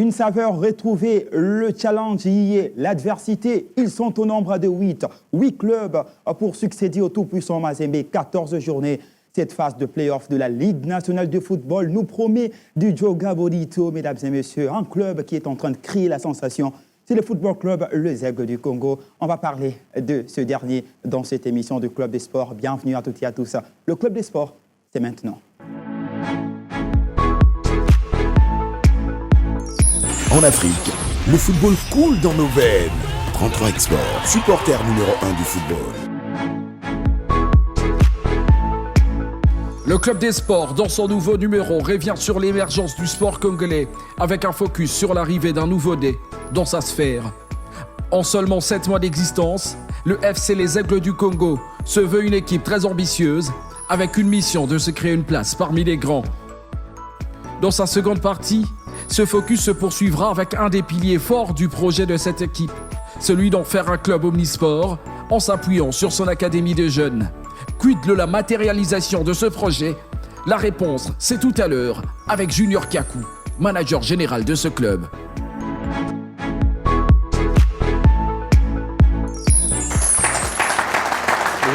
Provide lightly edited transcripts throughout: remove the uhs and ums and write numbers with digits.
une saveur retrouvée, le challenge y est, l'adversité, ils sont au nombre de 8. 8 clubs pour succéder au tout-puissant Mazembe, 14 journées. Cette phase de play-off de la Ligue nationale de football nous promet du Joga Bonito, mesdames et messieurs, un club qui est en train de créer la sensation. C'est le football club Les Aigles du Congo. On va parler de ce dernier dans cette émission du Club des Sports. Bienvenue à toutes et à tous. Le Club des Sports, c'est maintenant. En Afrique, le football coule dans nos veines. 33 Export, supporter numéro 1 du football. Le Club des Sports, dans son nouveau numéro, revient sur l'émergence du sport congolais avec un focus sur l'arrivée d'un nouveau-né dans sa sphère. En seulement 7 mois d'existence, le FC Les Aigles du Congo se veut une équipe très ambitieuse avec une mission de se créer une place parmi les grands. Dans sa seconde partie, ce focus se poursuivra avec un des piliers forts du projet de cette équipe, celui d'en faire un club omnisport en s'appuyant sur son académie de jeunes. Quid de la matérialisation de ce projet? La réponse, c'est tout à l'heure avec Junior Kiakou, manager général de ce club.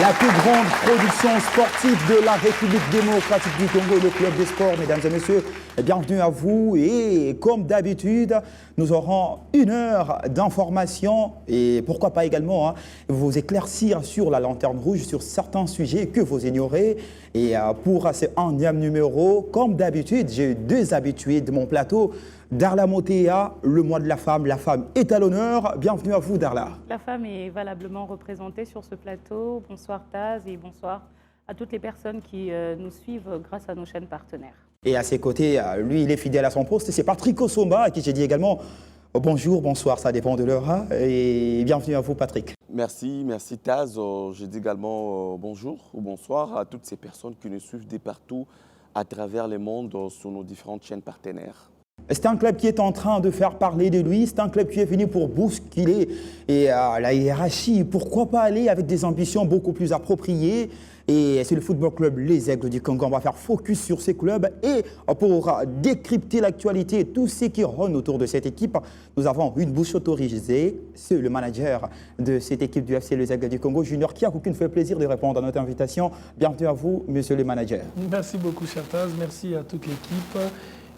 La plus grande production sportive de la République démocratique du Congo, le Club des Sports, mesdames et messieurs, bienvenue à vous. Et comme d'habitude, nous aurons 1 heure d'information et pourquoi pas également vous éclaircir sur la lanterne rouge, sur certains sujets que vous ignorez. Et pour ce 1e numéro, comme d'habitude, j'ai 2 habitués de mon plateau. Darla Motea, le mois de la femme est à l'honneur. Bienvenue à vous, Darla. La femme est valablement représentée sur ce plateau. Bonsoir Taz et bonsoir à toutes les personnes qui nous suivent grâce à nos chaînes partenaires. Et à ses côtés, lui, il est fidèle à son poste. C'est Patrick Osomba, à qui j'ai dit également bonjour, bonsoir, ça dépend de l'heure. Et bienvenue à vous, Patrick. Merci Taz. Je dis également bonjour ou bonsoir à toutes ces personnes qui nous suivent de partout à travers le monde sur nos différentes chaînes partenaires. C'est un club qui est en train de faire parler de lui, c'est un club qui est venu pour bousculer et la hiérarchie. Pourquoi pas aller avec des ambitions beaucoup plus appropriées? Et c'est le football club Les Aigles du Congo. On va faire focus sur ces clubs et pour décrypter l'actualité et tout ce qui rône autour de cette équipe, nous avons une bouche autorisée. C'est le manager de cette équipe du FC Les Aigles du Congo, Junior Kiakou, qui nous fait plaisir de répondre à notre invitation. Bienvenue à vous, monsieur le manager. Merci beaucoup, cher Taz. Merci à toute l'équipe.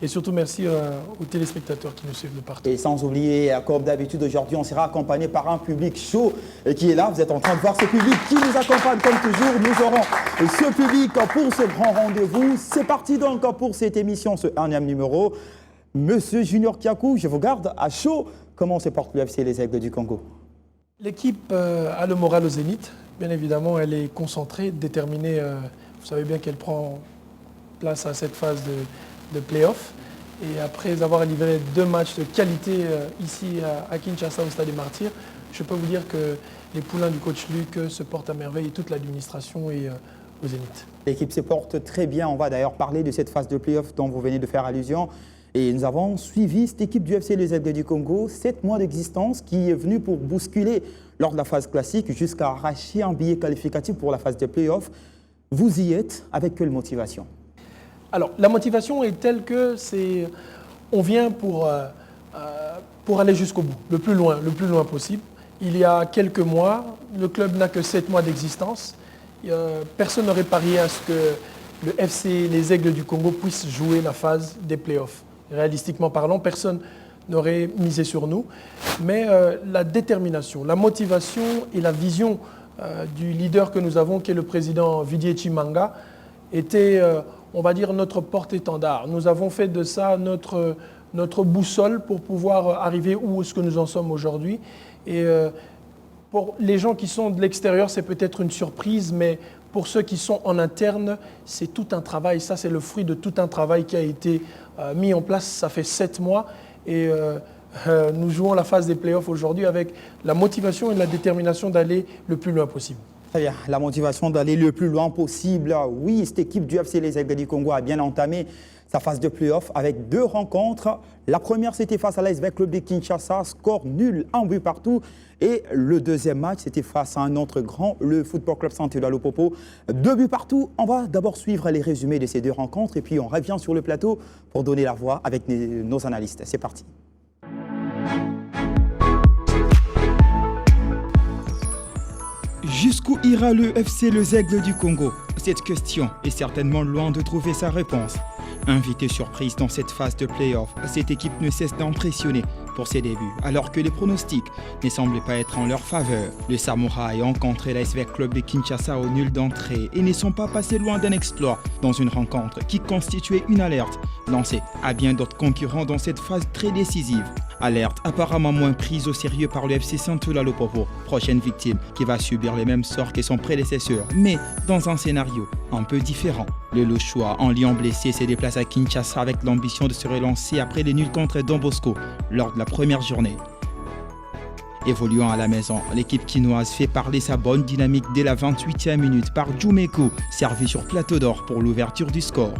Et surtout, merci aux téléspectateurs qui nous suivent de partout. Et sans oublier, comme d'habitude, aujourd'hui, on sera accompagné par un public chaud qui est là. Vous êtes en train de voir ce public qui nous accompagne comme toujours. Nous aurons ce public pour ce grand rendez-vous. C'est parti donc pour cette émission, ce 1e numéro. Monsieur Junior Kiakou, je vous garde à chaud. Comment se porte le FC Les Aigles du Congo? L'équipe a le moral au zénith. Bien évidemment, elle est concentrée, déterminée. Vous savez bien qu'elle prend place à cette phase de play-off. Et après avoir livré 2 matchs de qualité ici à Kinshasa au Stade des Martyrs, je peux vous dire que les poulains du coach Luc se portent à merveille et toute l'administration est au zénith. L'équipe se porte très bien. On va d'ailleurs parler de cette phase de play-off dont vous venez de faire allusion. Et nous avons suivi cette équipe du FC Les Aigles du Congo, 7 mois d'existence, qui est venue pour bousculer lors de la phase classique jusqu'à arracher un billet qualificatif pour la phase de play-off. Vous y êtes avec quelle motivation? Alors, la motivation est telle que on vient pour aller jusqu'au bout, le plus loin possible. Il y a quelques mois, le club n'a que 7 mois d'existence. Personne n'aurait parié à ce que le FC Les Aigles du Congo puisse jouer la phase des playoffs. Réalistiquement parlant, personne n'aurait misé sur nous. Mais la détermination, la motivation et la vision du leader que nous avons, qui est le président Vidier Chimanga, était, on va dire, notre porte-étendard. Nous avons fait de ça notre boussole pour pouvoir arriver où est-ce que nous en sommes aujourd'hui. Et pour les gens qui sont de l'extérieur, c'est peut-être une surprise, mais pour ceux qui sont en interne, c'est tout un travail. Ça, c'est le fruit de tout un travail qui a été mis en place. Ça fait 7 mois et nous jouons la phase des playoffs aujourd'hui avec la motivation et la détermination d'aller le plus loin possible. Très bien, la motivation d'aller le plus loin possible. Oui, cette équipe du FC Les Aigles du Congo a bien entamé sa phase de play-off avec 2 rencontres. La première, c'était face à l'ASV Club de Kinshasa, score nul, 1 but partout. Et le deuxième match, c'était face à un autre grand, le Football Club Saint-Éloi Lupopo. 2 buts partout. On va d'abord suivre les résumés de ces 2 rencontres et puis on revient sur le plateau pour donner la voix avec nos analystes. C'est parti. Jusqu'où ira le FC Les Aigles du Congo? Cette question est certainement loin de trouver sa réponse. Invité surprise dans cette phase de play-off, cette équipe ne cesse d'impressionner pour ses débuts, alors que les pronostics ne semblaient pas être en leur faveur. Les Samouraïs ont rencontré l'ASV Club de Kinshasa au nul d'entrée et ne sont pas passés loin d'un exploit dans une rencontre qui constituait une alerte lancée à bien d'autres concurrents dans cette phase très décisive. Alerte apparemment moins prise au sérieux par le FC Santoula Lopopo, prochaine victime qui va subir les mêmes sorts que son prédécesseur, mais dans un scénario un peu différent. Le Louchois, en lion blessé, se déplace à Kinshasa avec l'ambition de se relancer après les nuls contre Don Bosco lors de la première journée. Évoluant à la maison, l'équipe quinoise fait parler sa bonne dynamique dès la 28e minute par Djoumeko, servi sur plateau d'or pour l'ouverture du score.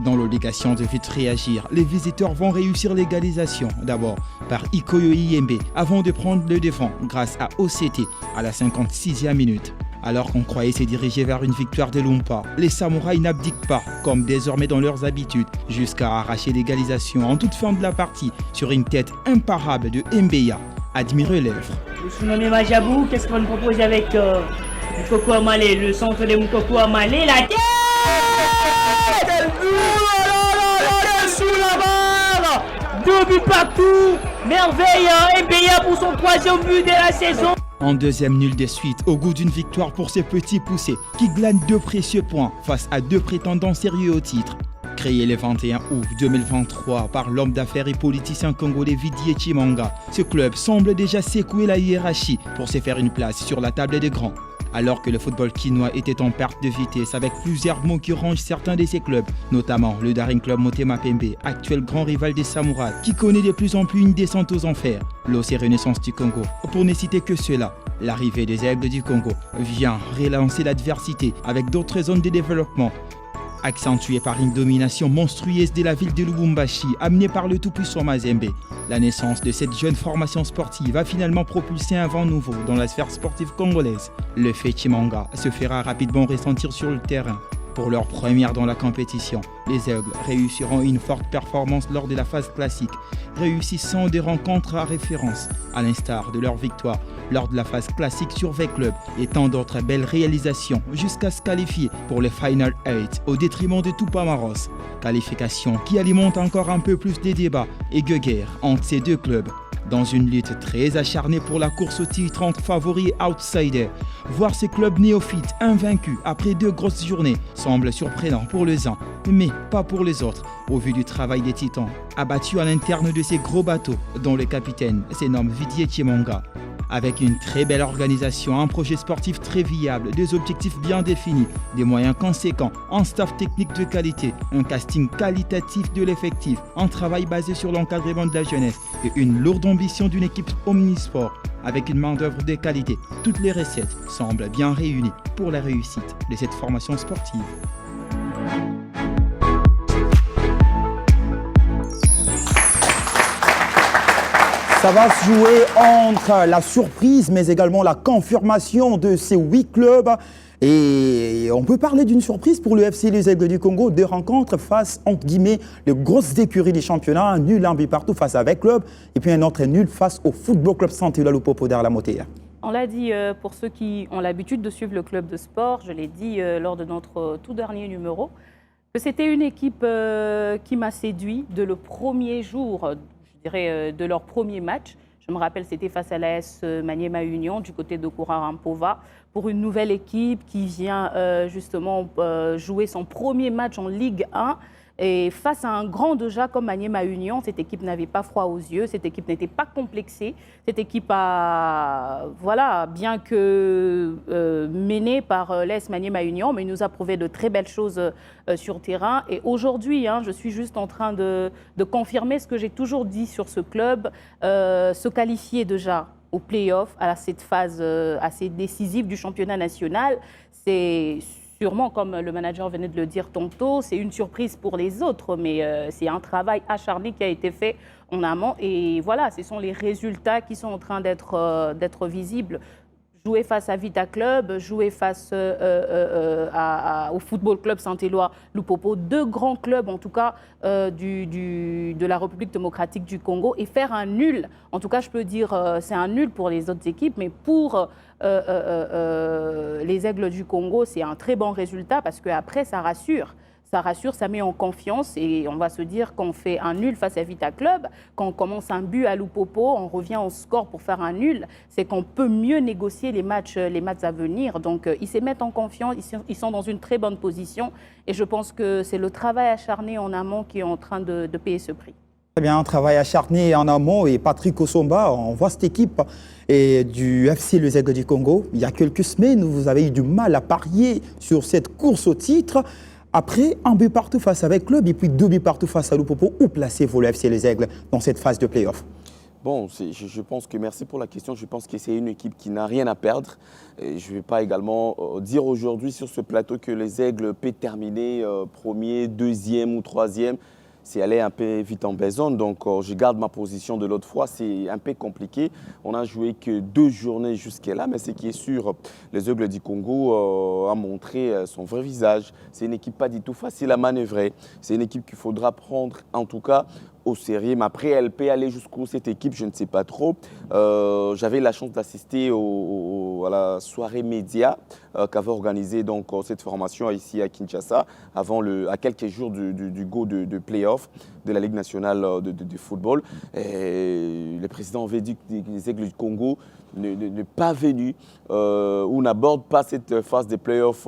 Dans l'obligation de vite réagir, les visiteurs vont réussir l'égalisation, d'abord par Ikoyo Iyembe, avant de prendre le devant grâce à OCT à la 56e minute. Alors qu'on croyait se diriger vers une victoire de Lumpa, les Samouraïs n'abdiquent pas, comme désormais dans leurs habitudes, jusqu'à arracher l'égalisation en toute fin de la partie sur une tête imparable de Mbeya. Admirez l'œuvre. Je suis nommé Majabou, qu'est-ce qu'on nous propose avec Moukoko Amalé, le centre de Moukoko Amalé, la tête sous la barre, 2 buts partout, merveille, Mbeya pour son 3e but de la saison. En deuxième nul de suite, au goût d'une victoire pour ces petits poussés qui glanent 2 précieux points face à 2 prétendants sérieux au titre. Créé le 21 août 2023 par l'homme d'affaires et politicien congolais Didier Chimanga, ce club semble déjà secouer la hiérarchie pour se faire une place sur la table des grands. Alors que le football quinois était en perte de vitesse avec plusieurs mots qui rangent certains de ses clubs, notamment le Daring Club Motema Pembe, actuel grand rival des Samouraïs, qui connaît de plus en plus une descente aux enfers. L'OC Renaissance du Congo, pour ne citer que cela, l'arrivée des Aigles du Congo vient relancer l'adversité avec d'autres zones de développement, accentuée par une domination monstrueuse de la ville de Lubumbashi, amenée par le tout-puissant Mazembe. La naissance de cette jeune formation sportive a finalement propulsé un vent nouveau dans la sphère sportive congolaise. Le fait Chimanga se fera rapidement ressentir sur le terrain. Pour leur première dans la compétition, les Aigles réussiront une forte performance lors de la phase classique, réussissant des rencontres à référence, à l'instar de leur victoire lors de la phase classique sur V-Club et tant d'autres belles réalisations jusqu'à se qualifier pour les Final 8 au détriment de Tupamaros. Qualification qui alimente encore un peu plus des débats et guerres entre ces deux clubs. Dans une lutte très acharnée pour la course au titre entre favoris et outsiders, voir ces clubs néophytes invaincus après 2 grosses journées semble surprenant pour les uns, mais pas pour les autres, au vu du travail des titans, abattus à l'interne de ces gros bateaux, dont le capitaine se nomme Didier Chimanga. Avec une très belle organisation, un projet sportif très viable, des objectifs bien définis, des moyens conséquents, un staff technique de qualité, un casting qualitatif de l'effectif, un travail basé sur l'encadrement de la jeunesse et une lourde ambition d'une équipe omnisport avec une main-d'œuvre de qualité. Toutes les recettes semblent bien réunies pour la réussite de cette formation sportive. Ça va se jouer entre la surprise, mais également la confirmation de ces 8 clubs. Et on peut parler d'une surprise pour le FC Les Aigles du Congo. 2 rencontres face, entre guillemets, les grosses écuries du championnat. Un nul un but partout face à V-Club. Et puis un autre nul face au Football Club Santoula Lopopo d'Arlamotea. On l'a dit, pour ceux qui ont l'habitude de suivre le club de sport, je l'ai dit lors de notre tout dernier numéro, que c'était une équipe qui m'a séduit de le premier jour, je dirais, de leur premier match. Je me rappelle, c'était face à l'AS Maniema Union du côté de Kourarampova pour une nouvelle équipe qui vient justement jouer son premier match en Ligue 1. Et face à un grand déjà comme Maniema Union, cette équipe n'avait pas froid aux yeux, cette équipe n'était pas complexée. Cette équipe a, voilà, bien que menée par l'AS Maniema Union, mais il nous a prouvé de très belles choses sur terrain. Et aujourd'hui, je suis juste en train de confirmer ce que j'ai toujours dit sur ce club, se qualifier déjà au play-off, à cette phase assez décisive du championnat national, c'est sûrement, comme le manager venait de le dire tantôt, c'est une surprise pour les autres, mais c'est un travail acharné qui a été fait en amont. Et voilà, ce sont les résultats qui sont en train d'être visibles. jouer face à Vita Club, jouer face au Football Club Saint-Éloi Lupopo, 2 grands clubs en tout cas de la République démocratique du Congo, et faire un nul. En tout cas, je peux dire c'est un nul pour les autres équipes, mais pour les Aigles du Congo, c'est un très bon résultat parce qu'après, ça rassure. Ça rassure, ça met en confiance, et on va se dire qu'on fait un nul face à Vita Club, quand on commence un but à Lupopo, on revient au score pour faire un nul, c'est qu'on peut mieux négocier les matchs à venir. Donc ils se mettent en confiance, ils sont dans une très bonne position, et je pense que c'est le travail acharné en amont qui est en train de payer ce prix. Très bien, un travail acharné en amont. Et Patrick Osomba, on voit cette équipe du FC Les Aigles du Congo. Il y a quelques semaines, vous avez eu du mal à parier sur cette course au titre. Après, un but partout face avec Club et puis 2 buts partout face à Lupopo. Où placez-vous le FC Les Aigles dans cette phase de play-off? Bon, je pense que, merci pour la question, je pense que c'est une équipe qui n'a rien à perdre. Et je ne vais pas également dire aujourd'hui sur ce plateau que les Aigles peuvent terminer premier, deuxième ou troisième. C'est aller un peu vite en besogne, donc je garde ma position de l'autre fois. C'est un peu compliqué. On n'a joué que 2 journées jusqu'à là, mais ce qui est sûr, les Aigles du Congo ont montré son vrai visage. C'est une équipe pas du tout facile à manœuvrer. C'est une équipe qu'il faudra prendre, en tout cas, au sérieux. Mais après, elle peut aller jusqu'où cette équipe, je ne sais pas trop. J'avais la chance d'assister à la soirée média qu'avait organisée cette formation ici à Kinshasa, à quelques jours du go de play-off de la Ligue nationale de football. Et le président avait dit que les Aigles du Congo n'est pas venu ou n'aborde pas cette phase de play-off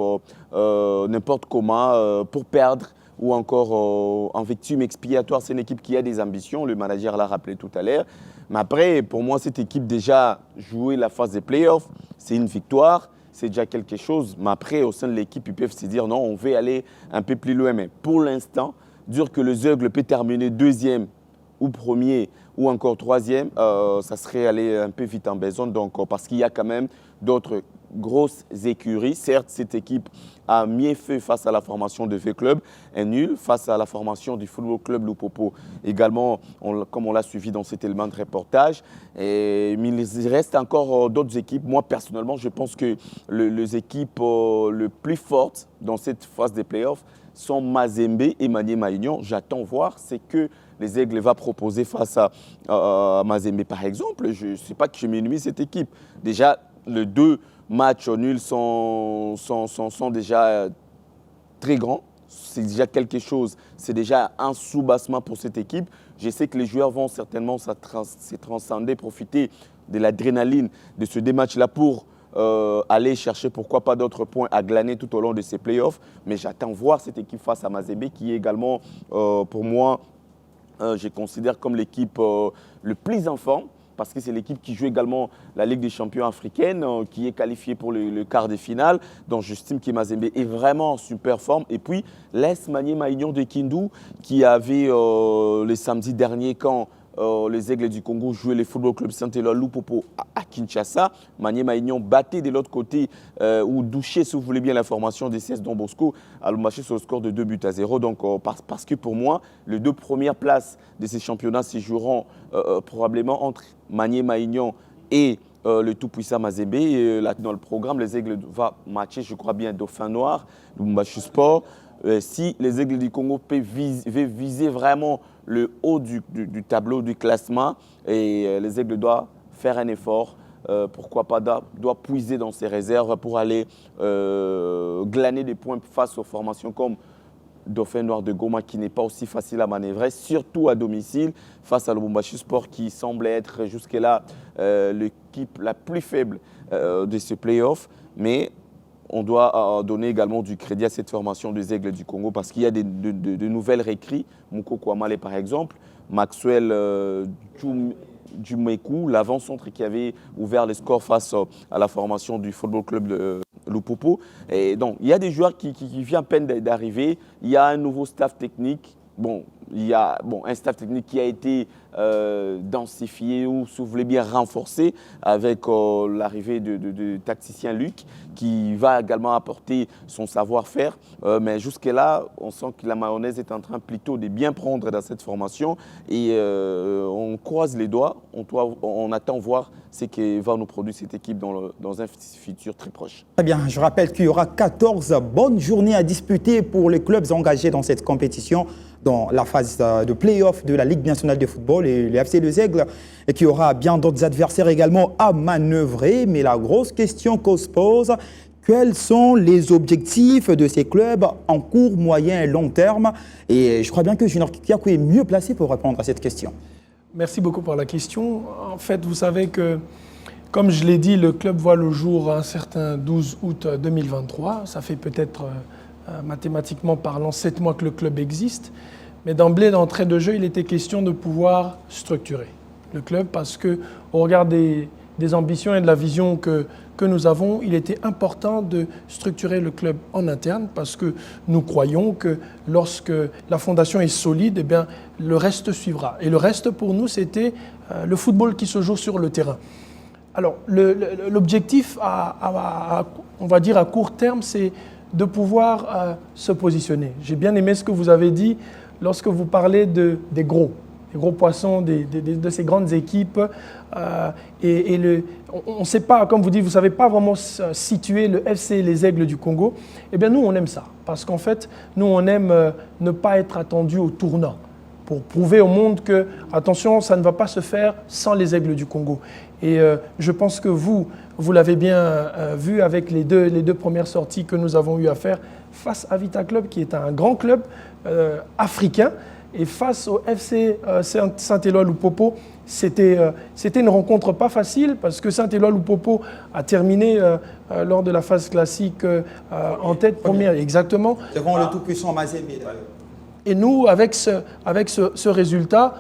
n'importe comment pour perdre, ou encore en victime expiatoire. C'est une équipe qui a des ambitions, le manager l'a rappelé tout à l'heure. Mais après, pour moi, cette équipe déjà jouer la phase des playoffs, c'est une victoire, c'est déjà quelque chose. Mais après, au sein de l'équipe, ils peuvent se dire non, on veut aller un peu plus loin. Mais pour l'instant, dire que les Aigles peut terminer 2e ou 1er ou encore 3e, ça serait aller un peu vite en besogne. Donc, parce qu'il y a quand même d'autres grosses écuries. Certes, cette équipe a mieux fait face à la formation de V-Club, un nul face à la formation du Football Club Lupopo. Également, comme on l'a suivi dans cet élément de reportage. Mais il reste encore d'autres équipes. Moi, personnellement, je pense que les équipes les plus fortes dans cette phase des playoffs sont Mazembe et Maniema-Union. J'attends voir ce que les Aigles vont proposer face à Mazembe, par exemple. Je ne sais pas que je minimise cette équipe. Déjà, les 2 matchs nuls sont déjà très grands. C'est déjà quelque chose. C'est déjà un soubassement pour cette équipe. Je sais que les joueurs vont certainement se transcender, profiter de l'adrénaline de ce 2 matchs-là pour aller chercher pourquoi pas d'autres points à glaner tout au long de ces playoffs. Mais j'attends voir cette équipe face à Mazembe qui est également, pour moi, je considère comme l'équipe le plus en forme, parce que c'est l'équipe qui joue également la Ligue des champions africaine, qui est qualifiée pour le quart de finale. Donc j'estime que Mazembe est vraiment en super forme. Et puis l'AS Maniema-Union de Kindu, qui avait le samedi dernier, quand les Aigles du Congo jouaient le Football Club Saint-Éloi Lupopo à Kinshasa. Maniema-Union battait de l'autre côté, ou douchait, si vous voulez bien, la formation des CS Don Bosco à Lubumbashi sur le score de 2-0. Donc, parce que pour moi, les 2 premières places de ces championnats se joueront probablement entre Maniema-Union et le tout-puissant Mazembe. Et là, dans le programme, les Aigles vont matcher, je crois bien, Dauphin Noir, Lubumbashi Sport. Si les Aigles du Congo peuvent viser vraiment le haut du tableau du classement, et les Aigles doivent faire un effort, pourquoi pas, doivent puiser dans ses réserves pour aller glaner des points face aux formations comme Dauphin Noir de Goma, qui n'est pas aussi facile à manœuvrer, surtout à domicile, face à Lubumbashi Sport, qui semble être jusque-là l'équipe la plus faible de ce play-off. Mais on doit donner également du crédit à cette formation des Aigles du Congo, parce qu'il y a de nouvelles recrues. Mouko Kouamale, par exemple, Maxwell Djumekou, l'avant-centre qui avait ouvert les scores face à la formation du Football Club de Lupopo. Et donc, il y a des joueurs qui viennent à peine d'arriver. Il y a un nouveau staff technique. Bon, il y a un staff technique qui a été densifié ou, si vous voulez bien, renforcé avec l'arrivée de tacticien Luc, qui va également apporter son savoir-faire. Mais jusque-là, on sent que la mayonnaise est en train plutôt de bien prendre dans cette formation. Et on croise les doigts, on attend voir ce que va nous produire cette équipe dans un futur très proche. Très bien, je rappelle qu'il y aura 14 bonnes journées à disputer pour les clubs engagés dans cette compétition, dans la phase de play-off de la Ligue nationale de football et le FC Les Aigles, et qu'il y aura bien d'autres adversaires également à manœuvrer. Mais la grosse question qu'on se pose, quels sont les objectifs de ces clubs en court, moyen et long terme? Et je crois bien que Junior Kiakou est mieux placé pour répondre à cette question. Merci beaucoup pour la question. En fait, vous savez que, comme je l'ai dit, le club voit le jour un certain 12 août 2023. Ça fait peut-être, mathématiquement parlant, 7 mois que le club existe. Mais d'emblée, d'entrée de jeu, il était question de pouvoir structurer le club parce qu'au regard des ambitions et de la vision que nous avons, il était important de structurer le club en interne parce que nous croyons que lorsque la fondation est solide, eh bien, le reste suivra. Et le reste, pour nous, c'était le football qui se joue sur le terrain. Alors, l'objectif, on va dire à court terme, c'est de pouvoir se positionner. J'ai bien aimé ce que vous avez dit lorsque vous parlez des gros poissons, de ces grandes équipes. On ne sait pas, comme vous dites, vous ne savez pas vraiment situer le FC Les Aigles du Congo. Eh bien, nous, on aime ça. Parce qu'en fait, nous, on aime ne pas être attendu au tournant. Pour prouver au monde que, attention, ça ne va pas se faire sans les Aigles du Congo. Et je pense que vous l'avez bien vu avec les deux premières sorties que nous avons eu à faire face à Vita Club, qui est un grand club africain. Et face au FC Saint-Éloi-Loupopo, c'était une rencontre pas facile parce que Saint-Éloi-Loupopo a terminé lors de la phase classique en tête première. Exactement. Devant le tout-puissant Mazembe. Et nous, avec ce résultat,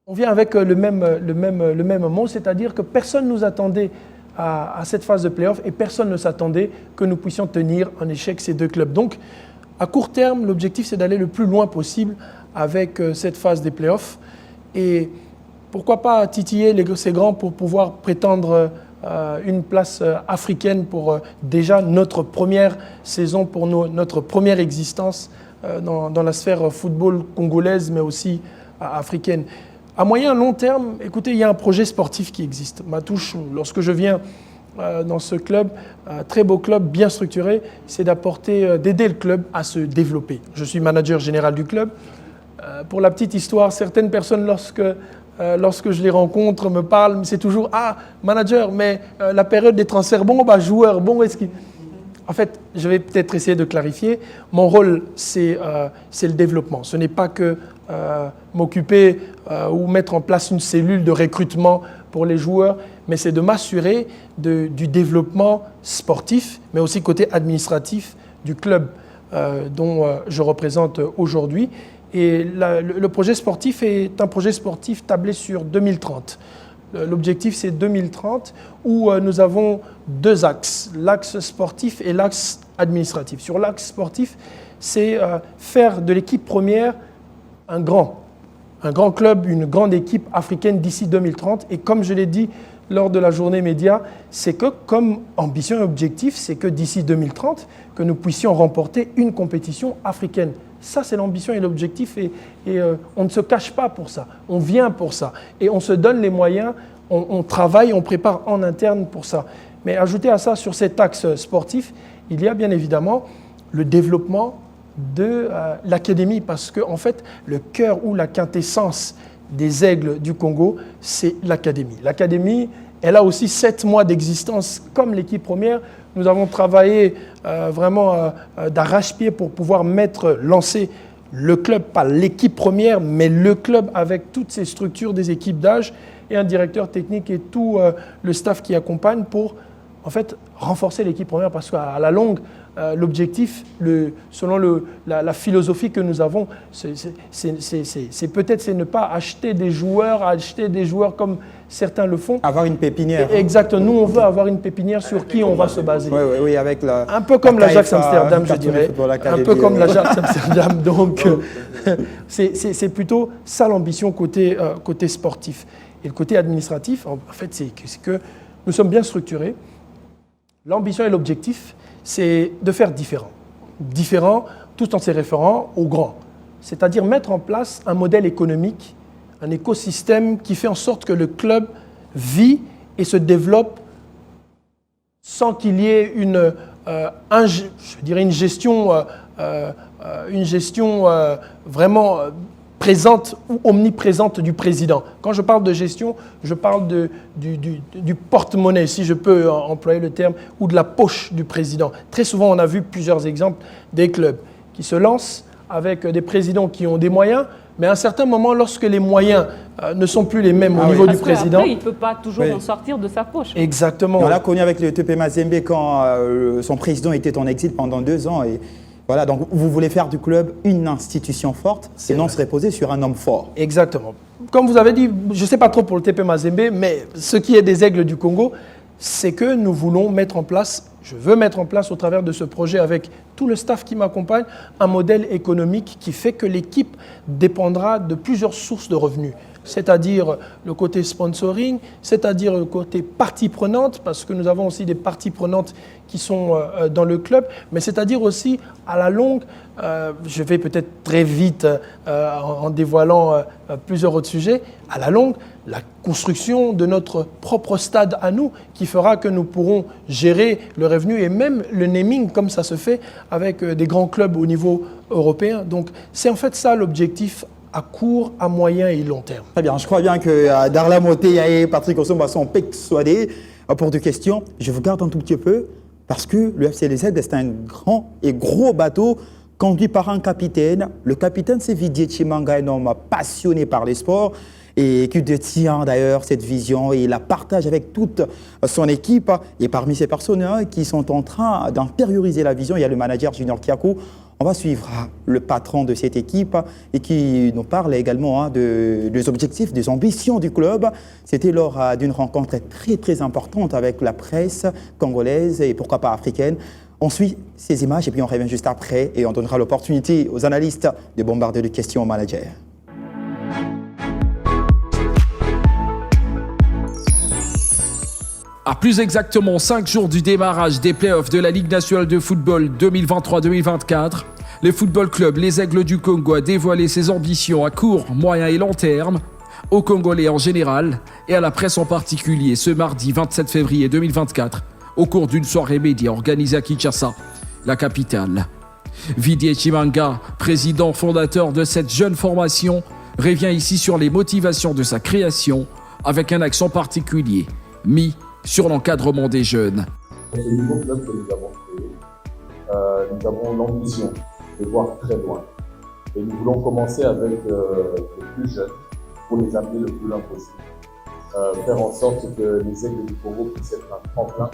on vient avec le même mot, c'est-à-dire que personne ne nous attendait à cette phase de play-off et personne ne s'attendait que nous puissions tenir en échec ces deux clubs. Donc, à court terme, l'objectif, c'est d'aller le plus loin possible avec cette phase des playoffs. Et pourquoi pas titiller ces grands pour pouvoir prétendre une place africaine pour déjà notre première saison, pour notre première existence dans la sphère football congolaise, mais aussi africaine. À moyen long terme, écoutez, il y a un projet sportif qui existe. Matouche, lorsque je viens dans ce club, très beau club, bien structuré, c'est d'aider le club à se développer. Je suis manager général du club. Pour la petite histoire, certaines personnes, lorsque je les rencontre, me parlent, c'est toujours « Ah, manager, mais la période des transferts, joueur, est-ce qu'il… » En fait, je vais peut-être essayer de clarifier. Mon rôle, c'est le développement. Ce n'est pas que m'occuper ou mettre en place une cellule de recrutement pour les joueurs, mais c'est de m'assurer du développement sportif, mais aussi côté administratif du club dont je représente aujourd'hui. Et le projet sportif est un projet sportif tablé sur 2030. L'objectif, c'est 2030, où nous avons deux axes, l'axe sportif et l'axe administratif. Sur l'axe sportif, c'est faire de l'équipe première un grand club, une grande équipe africaine d'ici 2030. Et comme je l'ai dit lors de la journée média, c'est que comme ambition et objectif, c'est que d'ici 2030, que nous puissions remporter une compétition africaine. Ça, c'est l'ambition et l'objectif et on ne se cache pas pour ça. On vient pour ça et on se donne les moyens, on travaille, on prépare en interne pour ça. Mais ajouter à ça, sur cet axe sportif, il y a bien évidemment le développement de l'académie parce que en fait, le cœur ou la quintessence des Aigles du Congo, c'est l'académie. L'académie, elle a aussi 7 mois d'existence comme l'équipe première. Nous avons travaillé vraiment d'arrache-pied pour pouvoir lancer le club, pas l'équipe première, mais le club avec toutes ses structures des équipes d'âge et un directeur technique et tout le staff qui accompagne pour en fait renforcer l'équipe première parce qu'à la longue, l'objectif, selon la philosophie que nous avons, c'est peut-être ne pas acheter des joueurs comme certains le font. Avoir une pépinière. Exact, nous on veut avoir une pépinière sur qui on va se baser. Oui, avec un peu comme l'Ajax Amsterdam, je dirais. Un peu comme l'Ajax Amsterdam. Donc, c'est plutôt ça l'ambition côté sportif. Et le côté administratif, en fait, c'est que nous sommes bien structurés. L'ambition et l'objectif, c'est de faire différent. Différent tout en se référant au grand. C'est-à-dire mettre en place un modèle économique, un écosystème qui fait en sorte que le club vit et se développe sans qu'il y ait une gestion vraiment présente ou omniprésente du président. Quand je parle de gestion, je parle du porte-monnaie, si je peux employer le terme, ou de la poche du président. Très souvent, on a vu plusieurs exemples des clubs qui se lancent avec des présidents qui ont des moyens, mais à un certain moment, lorsque les moyens ne sont plus les mêmes au niveau du président... Après, il ne peut pas toujours en sortir de sa poche. Exactement. On l'a connu avec le TP Mazembe quand son président était en exil pendant 2 ans. Et voilà, donc vous voulez faire du club une institution forte et non se reposer sur un homme fort. Exactement. Comme vous avez dit, je ne sais pas trop pour le TP Mazembe, mais ce qui est des Aigles du Congo, c'est que nous voulons mettre en place, je veux mettre en place au travers de ce projet avec tout le staff qui m'accompagne, un modèle économique qui fait que l'équipe dépendra de plusieurs sources de revenus. C'est-à-dire le côté sponsoring, c'est-à-dire le côté partie prenante, parce que nous avons aussi des parties prenantes qui sont dans le club, mais c'est-à-dire aussi à la longue, je vais peut-être très vite en dévoilant plusieurs autres sujets, à la longue, la construction de notre propre stade à nous, qui fera que nous pourrons gérer le revenu et même le naming, comme ça se fait avec des grands clubs au niveau européen. Donc c'est en fait ça l'objectif à court, à moyen et long terme. Très bien, je crois bien que Darla Moté et Patrick Osomba sont persuadés pour 2 questions. Je vous garde un tout petit peu parce que le FC Les Aigles, c'est un grand et gros bateau conduit par un capitaine. Le capitaine, c'est Vidier Chimanga, un homme passionné par les sports et qui détient d'ailleurs cette vision et il la partage avec toute son équipe. Et parmi ces personnes qui sont en train d'intérioriser la vision, il y a le manager Junior Kiakou. On va suivre le patron de cette équipe et qui nous parle également des objectifs, des ambitions du club. C'était lors d'une rencontre très très importante avec la presse congolaise et pourquoi pas africaine. On suit ces images et puis on revient juste après et on donnera l'opportunité aux analystes de bombarder de questions au manager. À plus exactement 5 jours du démarrage des playoffs de la Ligue nationale de football 2023-2024, le football club Les Aigles du Congo a dévoilé ses ambitions à court, moyen et long terme, aux Congolais en général et à la presse en particulier ce mardi 27 février 2024, au cours d'une soirée média organisée à Kinshasa, la capitale. Vidier Chimanga, président fondateur de cette jeune formation, revient ici sur les motivations de sa création avec un accent particulier mis sur l'encadrement des jeunes. Ce nouveau club que nous avons créé, nous avons l'ambition de voir très loin. Et nous voulons commencer avec les plus jeunes pour les amener le plus loin possible. Faire en sorte que les Aigles du Congo puissent être un tremplin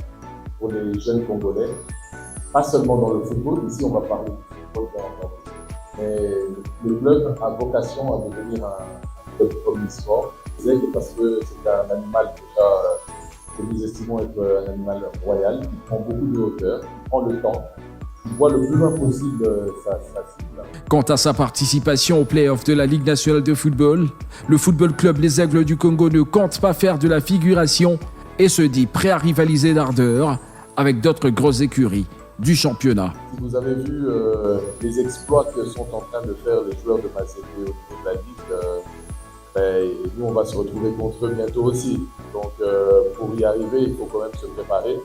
pour les jeunes Congolais. Pas seulement dans le football, ici on va parler du football bien entendu. Mais le club a vocation à devenir un club omnisport. Les Aigles parce que c'est un animal déjà que nous estimons être un animal royal, qui prend beaucoup de hauteur, qui prend le temps, qui voit le plus loin possible sa cible. Quant à sa participation aux playoffs de la Ligue nationale de football, le football club Les Aigles du Congo ne compte pas faire de la figuration et se dit prêt à rivaliser d'ardeur avec d'autres grosses écuries du championnat. Si vous avez vu les exploits que sont en train de faire les joueurs de Mazembe au niveau de la Ligue, nous on va se retrouver contre eux bientôt aussi. Donc pour y arriver, il faut quand même se préparer.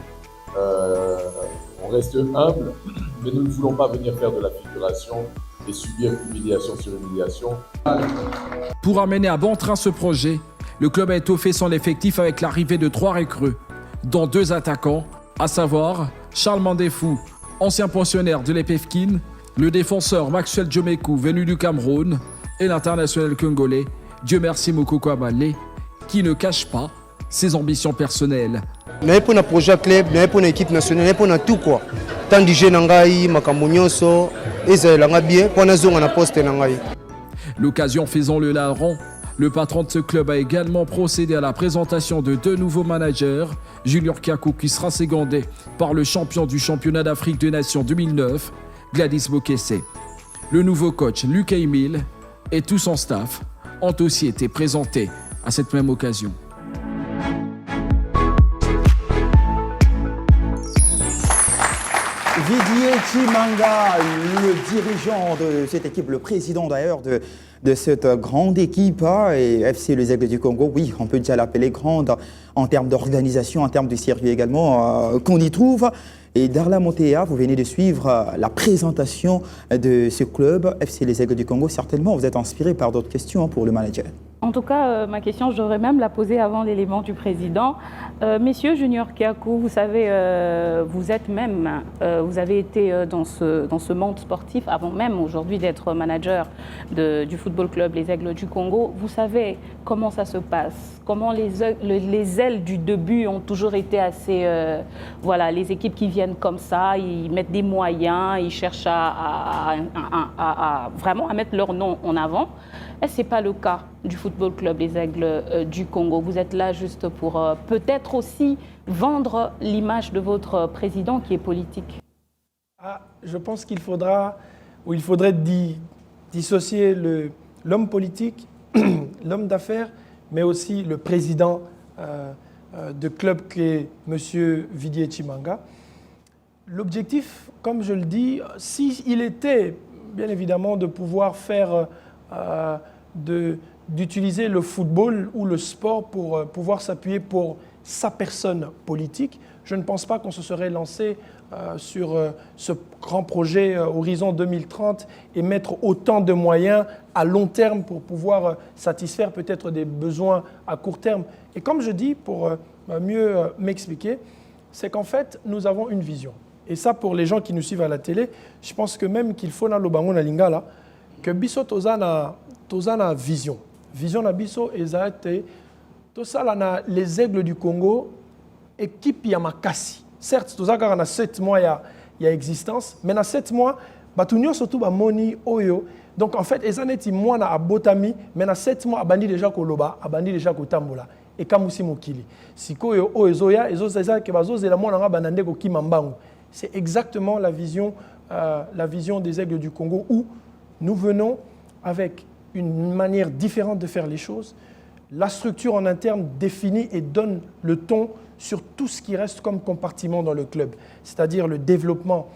On reste humble, mais nous ne voulons pas venir faire de la figuration et subir humiliation sur humiliation. Pour amener à bon train ce projet, le club a étoffé son effectif avec l'arrivée de 3 recrues, dont 2 attaquants, à savoir Charles Mandefou, ancien pensionnaire de l'EPFKIN, le défenseur Maxwell Djomekou venu du Cameroun et l'international congolais Dieu merci Mokoko Abalé, qui ne cache pas ses ambitions personnelles. Mais pour un projet club, mais pour une équipe nationale, mais pour tout quoi. Tant de jeunes nangai, makamonyonso, et ça langa bien, pour une zone à poste nangai. L'occasion faisant le larron, Le patron de ce club a également procédé à la présentation de 2 nouveaux managers, Junior Kiakou qui sera secondé par le champion du championnat d'Afrique des Nations 2009, Gladys Bokesse. Le nouveau coach, Luc Emile, et tout son staff ont aussi été présentés à cette même occasion. Didier Chimanga, le dirigeant de cette équipe, le président d'ailleurs de cette grande équipe, et FC Les Aigles du Congo, oui, on peut déjà l'appeler grande en termes d'organisation, en termes de sérieux également qu'on y trouve. Et Darla Montea, vous venez de suivre la présentation de ce club, FC Les Aigles du Congo. Certainement, vous êtes inspiré par d'autres questions pour le manager. En tout cas, ma question, j'aurais même la poser avant l'élément du président. Messieurs Junior Kiakou, vous savez, vous avez été dans ce monde sportif avant même aujourd'hui d'être manager du football club Les Aigles du Congo. Vous savez comment ça se passe, comment les ailes du début ont toujours été assez... voilà, les équipes qui viennent comme ça, ils mettent des moyens, ils cherchent vraiment à mettre leur nom en avant. Est-ce que ce n'est pas le cas du football club Les Aigles du Congo? Vous êtes là juste pour peut-être aussi vendre l'image de votre président qui est politique. Je pense qu'il faudrait dissocier l'homme politique, l'homme d'affaires, mais aussi le président de club qui est M. Didier Chimanga. L'objectif, comme je le dis, s'il était bien évidemment de pouvoir faire... d'utiliser le football ou le sport pour pouvoir s'appuyer pour sa personne politique. Je ne pense pas qu'on se serait lancé sur ce grand projet Horizon 2030 et mettre autant de moyens à long terme pour pouvoir satisfaire peut-être des besoins à court terme. Et comme je dis, pour mieux m'expliquer, c'est qu'en fait, nous avons une vision. Et ça, pour les gens qui nous suivent à la télé, je pense que même qu'il faut dans le bango na lingala, que biso tozana vision. Vision na biso ezate to sala na Les Aigles du Congo équipe ya makasi. Certes tozaka na 7 mois ya existence, mais na 7 mois batunyo surtout ba moni oyo. Donc en fait ezaneti mwana abotami, mais na 7 mois abandi déjà koloba, abandi déjà kotambola et kamusi mokili. Sikoyo o ezoya ezoza ke bazozela mwana nga banande ko kimambango. C'est exactement la vision des Aigles du Congo où nous venons avec une manière différente de faire les choses. La structure en interne définit et donne le ton sur tout ce qui reste comme compartiment dans le club, c'est-à-dire le développement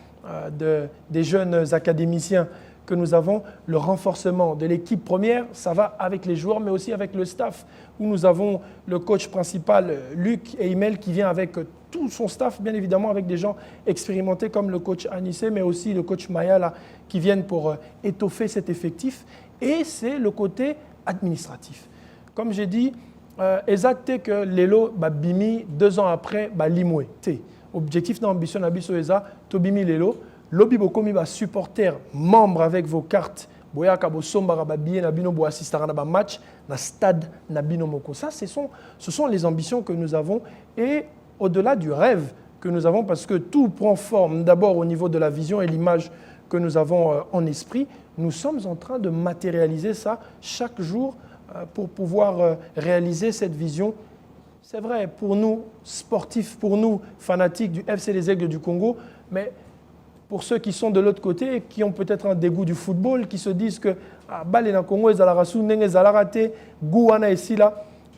des jeunes académiciens que nous avons, le renforcement de l'équipe première, ça va avec les joueurs, mais aussi avec le staff, où nous avons le coach principal, Luc Emile, qui vient avec tout son staff, bien évidemment, avec des gens expérimentés comme le coach Anissé, mais aussi le coach Mayala, qui viennent pour étoffer cet effectif. Et c'est le côté administratif. Comme j'ai dit, exact que Lelo Bimi 2 ans après Limoué. Objectif d'ambition Nabiso Eza, Tobimi Lelo, Lobby Bokomi va supporter membre avec vos cartes. Boyaka bo sombara ba billet na bino bo assister na ba match na stade na bino moko. Ça ce sont les ambitions que nous avons et au-delà du rêve que nous avons parce que tout prend forme d'abord au niveau de la vision et l'image que nous avons en esprit. Nous sommes en train de matérialiser ça chaque jour pour pouvoir réaliser cette vision. C'est vrai, pour nous, sportifs, pour nous, fanatiques du FC Les Aigles du Congo, mais pour ceux qui sont de l'autre côté, qui ont peut-être un dégoût du football, qui se disent que Balena Congo,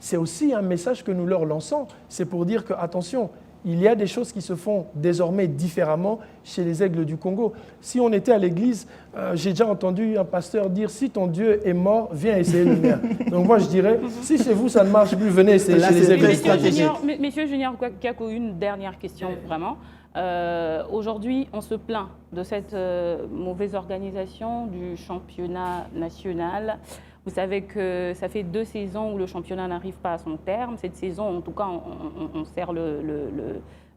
c'est aussi un message que nous leur lançons. C'est pour dire que, attention, il y a des choses qui se font désormais différemment chez les Aigles du Congo. Si on était à l'église, j'ai déjà entendu un pasteur dire « Si ton Dieu est mort, viens essayer le mien ». Donc moi je dirais, si chez vous ça ne marche plus, venez essayer chez les Aigles du Congo. Messieurs Junior Kiakou, une dernière question vraiment. Aujourd'hui, on se plaint de cette mauvaise organisation du championnat national. Vous savez que ça fait 2 saisons où le championnat n'arrive pas à son terme. Cette saison, en tout cas,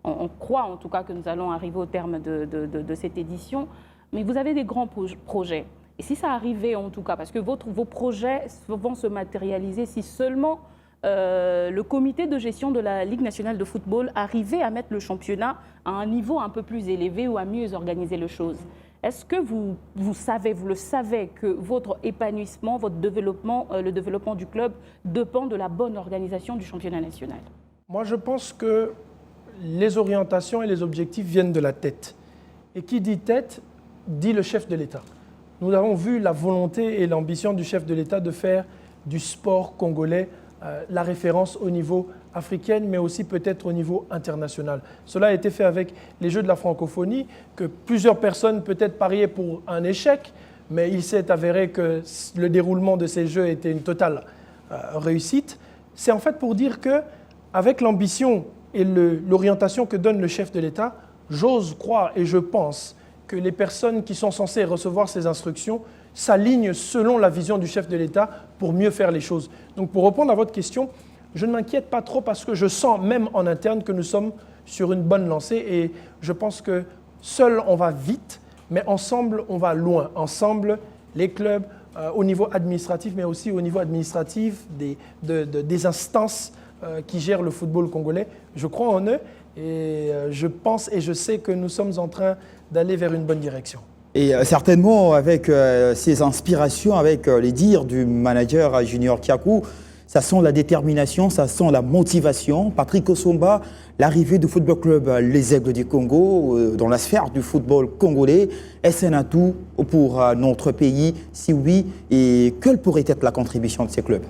on croit en tout cas que nous allons arriver au terme de cette édition. Mais vous avez des grands projets. Et si ça arrivait en tout cas, parce que vos projets vont se matérialiser si seulement le comité de gestion de la Ligue nationale de football arrivait à mettre le championnat à un niveau un peu plus élevé ou à mieux organiser les choses. Est-ce que vous le savez, que votre épanouissement, votre développement, le développement du club dépend de la bonne organisation du championnat national? Moi, je pense que les orientations et les objectifs viennent de la tête. Et qui dit tête, dit le chef de l'État. Nous avons vu la volonté et l'ambition du chef de l'État de faire du sport congolais la référence au niveau africain, mais aussi peut-être au niveau international. Cela a été fait avec les Jeux de la francophonie, que plusieurs personnes peut-être pariaient pour un échec, mais il s'est avéré que le déroulement de ces Jeux était une totale réussite. C'est en fait pour dire qu'avec l'ambition et l'orientation que donne le chef de l'État, j'ose croire et je pense que les personnes qui sont censées recevoir ces instructions s'alignent selon la vision du chef de l'État pour mieux faire les choses. Donc pour répondre à votre question, je ne m'inquiète pas trop parce que je sens même en interne que nous sommes sur une bonne lancée et je pense que seul on va vite, mais ensemble on va loin. Ensemble, les clubs, au niveau administratif, mais aussi au niveau administratif des instances qui gèrent le football congolais. Je crois en eux et je pense et je sais que nous sommes en train d'aller vers une bonne direction. Et certainement, avec ces inspirations, avec les dires du manager Junior Kiakou, ça sent la détermination, ça sent la motivation. Patrick Osomba, l'arrivée du football club Les Aigles du Congo dans la sphère du football congolais, est-ce un atout pour notre pays? Si oui, et quelle pourrait être la contribution de ces clubs?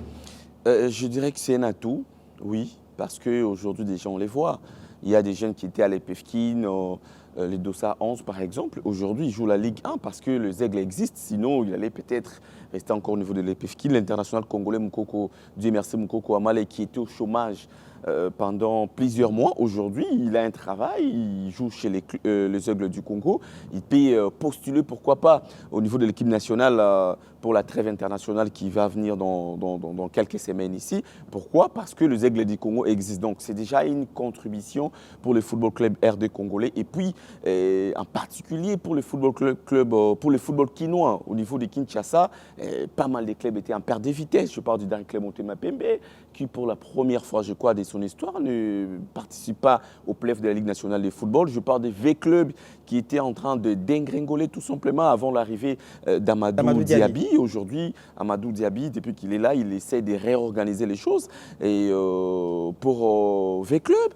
Je dirais que c'est un atout, oui, parce qu'aujourd'hui, déjà, on les voit. Il y a des jeunes qui étaient à l'EPFKIN, les Dossa 11 par exemple, aujourd'hui ils jouent la Ligue 1 parce que les Aigles existent, sinon il allait peut-être rester encore au niveau de l'EPFKIN. L'international congolais Moukoko, Dieu merci Moukoko Amale, qui était au chômage pendant plusieurs mois, aujourd'hui il a un travail, il joue chez les Aigles du Congo, il peut postuler pourquoi pas au niveau de l'équipe nationale pour la trêve internationale qui va venir dans quelques semaines ici. Pourquoi? Parce que les Aigles du Congo existent. Donc c'est déjà une contribution pour le football club RD congolais et puis en particulier pour le football club pour le football quinois au niveau de Kinshasa. Pas mal de clubs étaient en perte de vitesse. Je parle du dernier club Motema Pembe qui pour la première fois, je crois, de son histoire ne participe pas au play-off de la Ligue nationale de football. Je parle des V-clubs qui étaient en train de dégringoler tout simplement avant l'arrivée d'Amadou Diaby. Aujourd'hui, Amadou Diaby, depuis qu'il est là, il essaie de réorganiser les choses. Et pour V-club,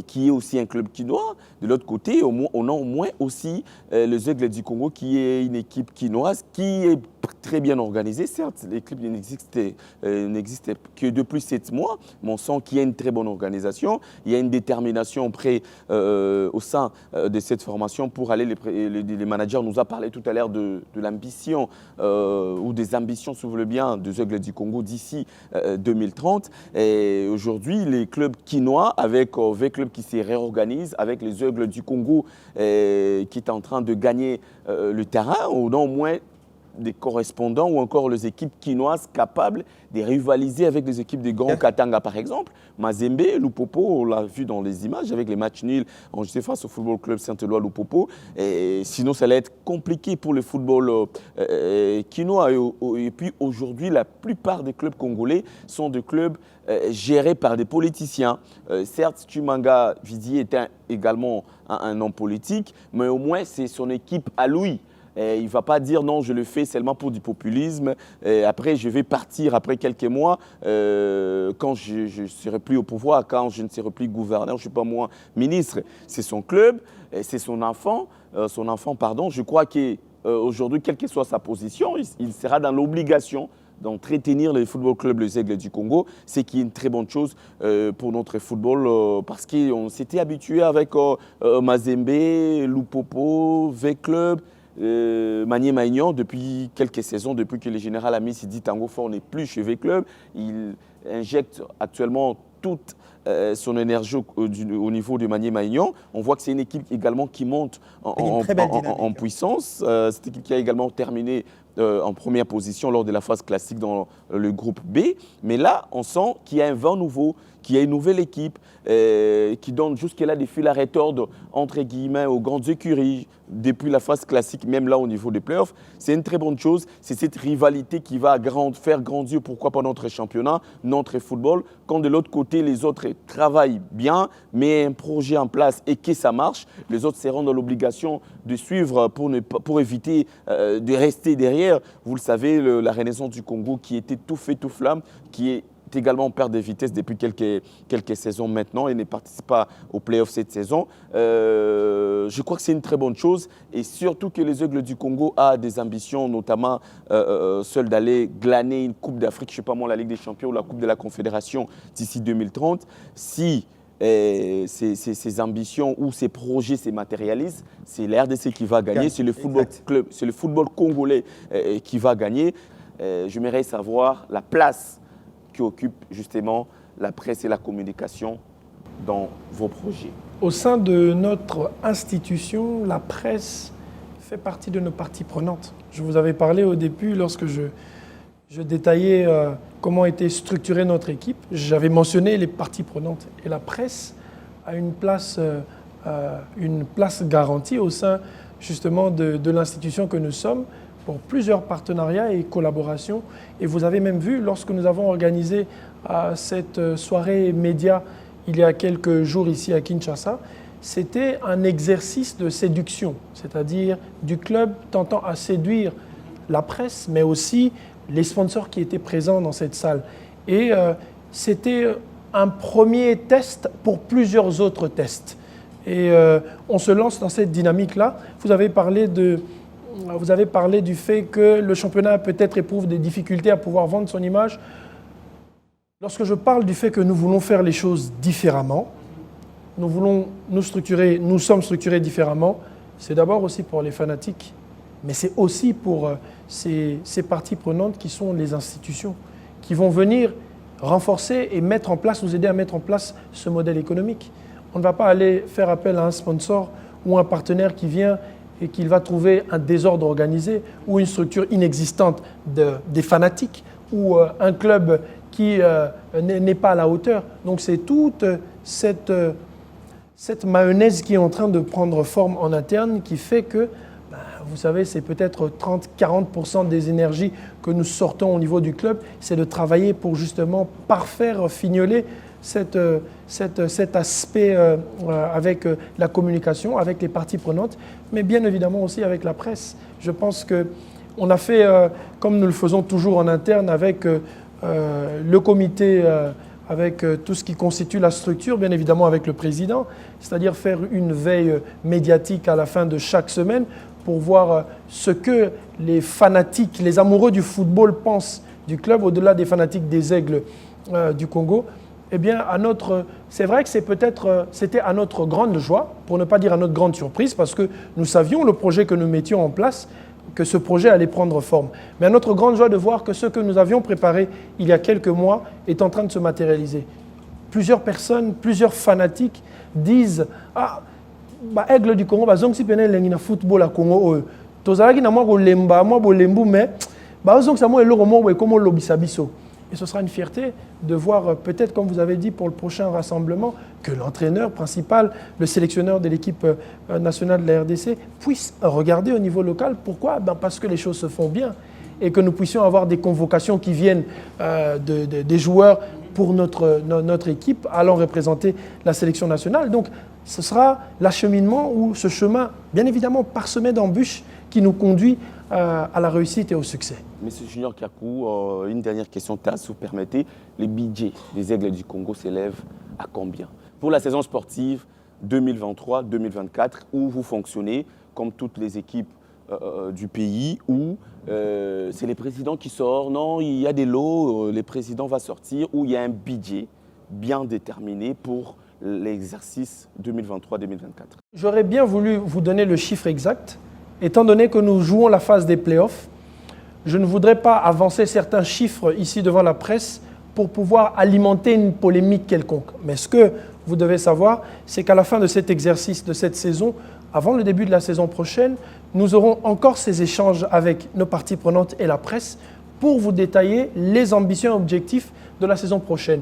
qui est aussi un club quinois, de l'autre côté, on a au moins aussi les Aigles du Congo, qui est une équipe quinoise, qui est très bien organisée. Certes, l'équipe n'existe que depuis 7 mois, mais on sent qu'il y a une très bonne organisation. Il y a une détermination au sein de cette formation pour aller. Les managers nous a parlé tout à l'heure de l'ambition ou des ambitions, si vous voulez bien, des Aigles du Congo d'ici 2030. Et aujourd'hui, les clubs quinois, avec V-Club qui se réorganise, avec les Aigles du Congo qui est en train de gagner le terrain, on a au moins des correspondants ou encore les équipes quinoises capables de rivaliser avec les équipes des grands Katanga par exemple. Mazembe, Lupopo, on l'a vu dans les images avec les matchs nuls enregistrés face au Football Club Saint-Éloi Lupopo. Et sinon, ça allait être compliqué pour le football quinois. Et puis aujourd'hui, la plupart des clubs congolais sont des clubs gérés par des politiciens. Certes, Tumanga Vidier était également un homme politique, mais au moins c'est son équipe à lui. Il ne va pas dire non, je le fais seulement pour du populisme. Après, je vais partir après quelques mois quand je ne serai plus au pouvoir, quand je ne serai plus gouverneur, je ne suis pas moi ministre. C'est son club, c'est son enfant. Je crois qu'aujourd'hui, quelle que soit sa position, il sera dans l'obligation d'entretenir le football club Les Aigles du Congo, c'est qui est une très bonne chose pour notre football parce qu'on s'était habitué avec Mazembe, Lupopo, V-Club, Manier Maignan depuis quelques saisons, depuis que le général Ami Sidi Tango Fort n'est plus chez V-Club. Il injecte actuellement toute son énergie au niveau de Manier Maignan. On voit que c'est une équipe également qui monte en puissance. C'est une équipe qui a également terminé en première position lors de la phase classique dans le groupe B. Mais là, on sent qu'il y a un vent nouveau qu'il y a une nouvelle équipe qui donne jusque-là des fils à retordre, entre guillemets, aux grandes écuries, depuis la phase classique, même là au niveau des playoffs. C'est une très bonne chose. C'est cette rivalité qui va faire grandir, pourquoi pas, notre championnat, notre football. Quand de l'autre côté, les autres travaillent bien, mettent un projet en place et que ça marche, les autres seront dans l'obligation de suivre pour éviter de rester derrière. Vous le savez, la Renaissance du Congo qui était tout fait, tout flamme, qui est également en perte de vitesse depuis quelques saisons maintenant et ne participe pas aux playoffs cette saison. Je crois que c'est une très bonne chose et surtout que les Aigles du Congo a des ambitions, notamment celle d'aller glaner une Coupe d'Afrique, je ne sais pas moi, la Ligue des Champions ou la Coupe de la Confédération d'ici 2030. Si ces ambitions ou ces projets se matérialisent, c'est la RDC qui va gagner, c'est le football club, c'est le football congolais qui va gagner. J'aimerais savoir la place qui occupe justement la presse et la communication dans vos projets. Au sein de notre institution, la presse fait partie de nos parties prenantes. Je vous avais parlé au début, lorsque je détaillais comment était structurée notre équipe, j'avais mentionné les parties prenantes. Et la presse a une place garantie au sein justement de l'institution que nous sommes, pour plusieurs partenariats et collaborations. Et vous avez même vu, lorsque nous avons organisé cette soirée média il y a quelques jours ici à Kinshasa, c'était un exercice de séduction, c'est-à-dire du club tentant à séduire la presse, mais aussi les sponsors qui étaient présents dans cette salle. Et c'était un premier test pour plusieurs autres tests. Et on se lance dans cette dynamique-là. Vous avez parlé du fait que le championnat peut-être éprouve des difficultés à pouvoir vendre son image. Lorsque je parle du fait que nous voulons faire les choses différemment, nous voulons nous sommes structurés différemment, c'est d'abord aussi pour les fanatiques, mais c'est aussi pour ces parties prenantes qui sont les institutions, qui vont venir renforcer et nous aider à mettre en place ce modèle économique. On ne va pas aller faire appel à un sponsor ou un partenaire qui vient et qu'il va trouver un désordre organisé ou une structure inexistante des fanatiques ou un club qui n'est pas à la hauteur. Donc c'est toute cette mayonnaise qui est en train de prendre forme en interne qui fait que, vous savez, c'est peut-être 30-40% des énergies que nous sortons au niveau du club, c'est de travailler pour justement parfaire, fignoler cet aspect avec la communication, avec les parties prenantes, mais bien évidemment aussi avec la presse. Je pense qu'on a fait, comme nous le faisons toujours en interne, avec le comité, avec tout ce qui constitue la structure, bien évidemment avec le président, c'est-à-dire faire une veille médiatique à la fin de chaque semaine pour voir ce que les fanatiques, les amoureux du football pensent du club, au-delà des fanatiques des Aigles du Congo. Eh bien, c'est vrai que c'était à notre grande joie, pour ne pas dire à notre grande surprise, parce que nous savions le projet que nous mettions en place, que ce projet allait prendre forme. Mais à notre grande joie de voir que ce que nous avions préparé il y a quelques mois est en train de se matérialiser. Plusieurs personnes, plusieurs fanatiques disent « Ah, Aigle du Congo, si penel lengi na football à Congo, tozalaki na moi bolemba, moi bolembu, mais bazong sa moi eloko mo comme lobisa biso. » Et ce sera une fierté de voir, peut-être comme vous avez dit pour le prochain rassemblement, que l'entraîneur principal, le sélectionneur de l'équipe nationale de la RDC puisse regarder au niveau local. Pourquoi ? Parce que les choses se font bien et que nous puissions avoir des convocations qui viennent des joueurs pour notre équipe allant représenter la sélection nationale. Donc ce sera l'acheminement ou ce chemin, bien évidemment parsemé d'embûches, qui nous conduit à la réussite et au succès. Monsieur Junior Kakou, une dernière question, si vous permettez. Les budgets des Aigles du Congo s'élèvent à combien pour la saison sportive 2023-2024, où vous fonctionnez comme toutes les équipes du pays, où c'est les présidents qui sortent, non, il y a des lots, les présidents vont sortir, où il y a un budget bien déterminé pour l'exercice 2023-2024. J'aurais bien voulu vous donner le chiffre exact, étant donné que nous jouons la phase des playoffs. Je ne voudrais pas avancer certains chiffres ici devant la presse pour pouvoir alimenter une polémique quelconque. Mais ce que vous devez savoir, c'est qu'à la fin de cet exercice, de cette saison, avant le début de la saison prochaine, nous aurons encore ces échanges avec nos parties prenantes et la presse pour vous détailler les ambitions et objectifs de la saison prochaine.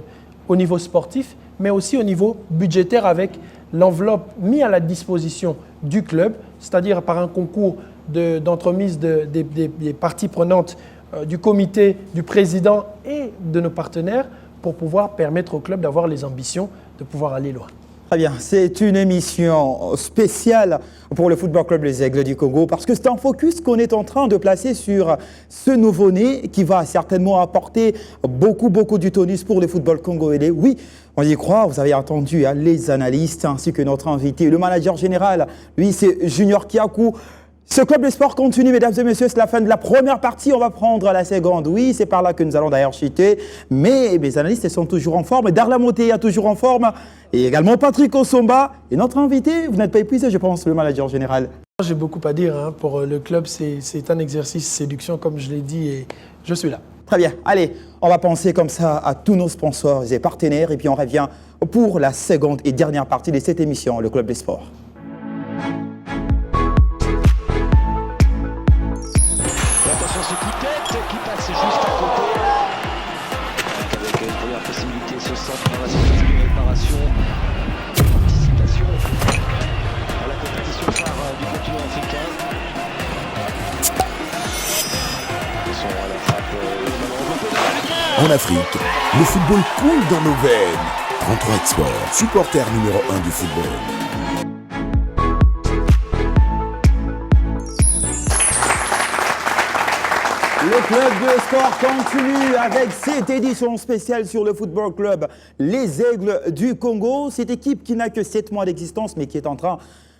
au niveau sportif, mais aussi au niveau budgétaire avec l'enveloppe mise à la disposition du club, c'est-à-dire par un concours d'entremise des parties prenantes, du comité, du président et de nos partenaires pour pouvoir permettre au club d'avoir les ambitions de pouvoir aller loin. Très bien, c'est une émission spéciale pour le Football Club Les Aigles du Congo parce que c'est un focus qu'on est en train de placer sur ce nouveau-né qui va certainement apporter beaucoup du tonus pour le football congolais. Oui, on y croit, vous avez entendu les analystes ainsi que notre invité, le manager général, lui c'est Junior Kiakou. Ce club de sport continue, mesdames et messieurs, c'est la fin de la première partie, on va prendre la seconde. Oui, c'est par là que nous allons d'ailleurs chuter, mais mes analystes sont toujours en forme. Darla Moté est toujours en forme, et également Patrick Osomba. Et notre invité, vous n'êtes pas épuisé, je pense, le manager général. J'ai beaucoup à dire, pour le club, c'est un exercice séduction, comme je l'ai dit, et je suis là. Très bien, allez, on va penser comme ça à tous nos sponsors et partenaires, et puis on revient pour la seconde et dernière partie de cette émission, le Club des Sports. En Afrique, le football coule dans nos veines. 33 Export, supporter numéro 1 du football. Le club de sport continue avec cette édition spéciale sur le Football Club Les Aigles du Congo. Cette équipe qui n'a que 7 mois d'existence mais qui est en train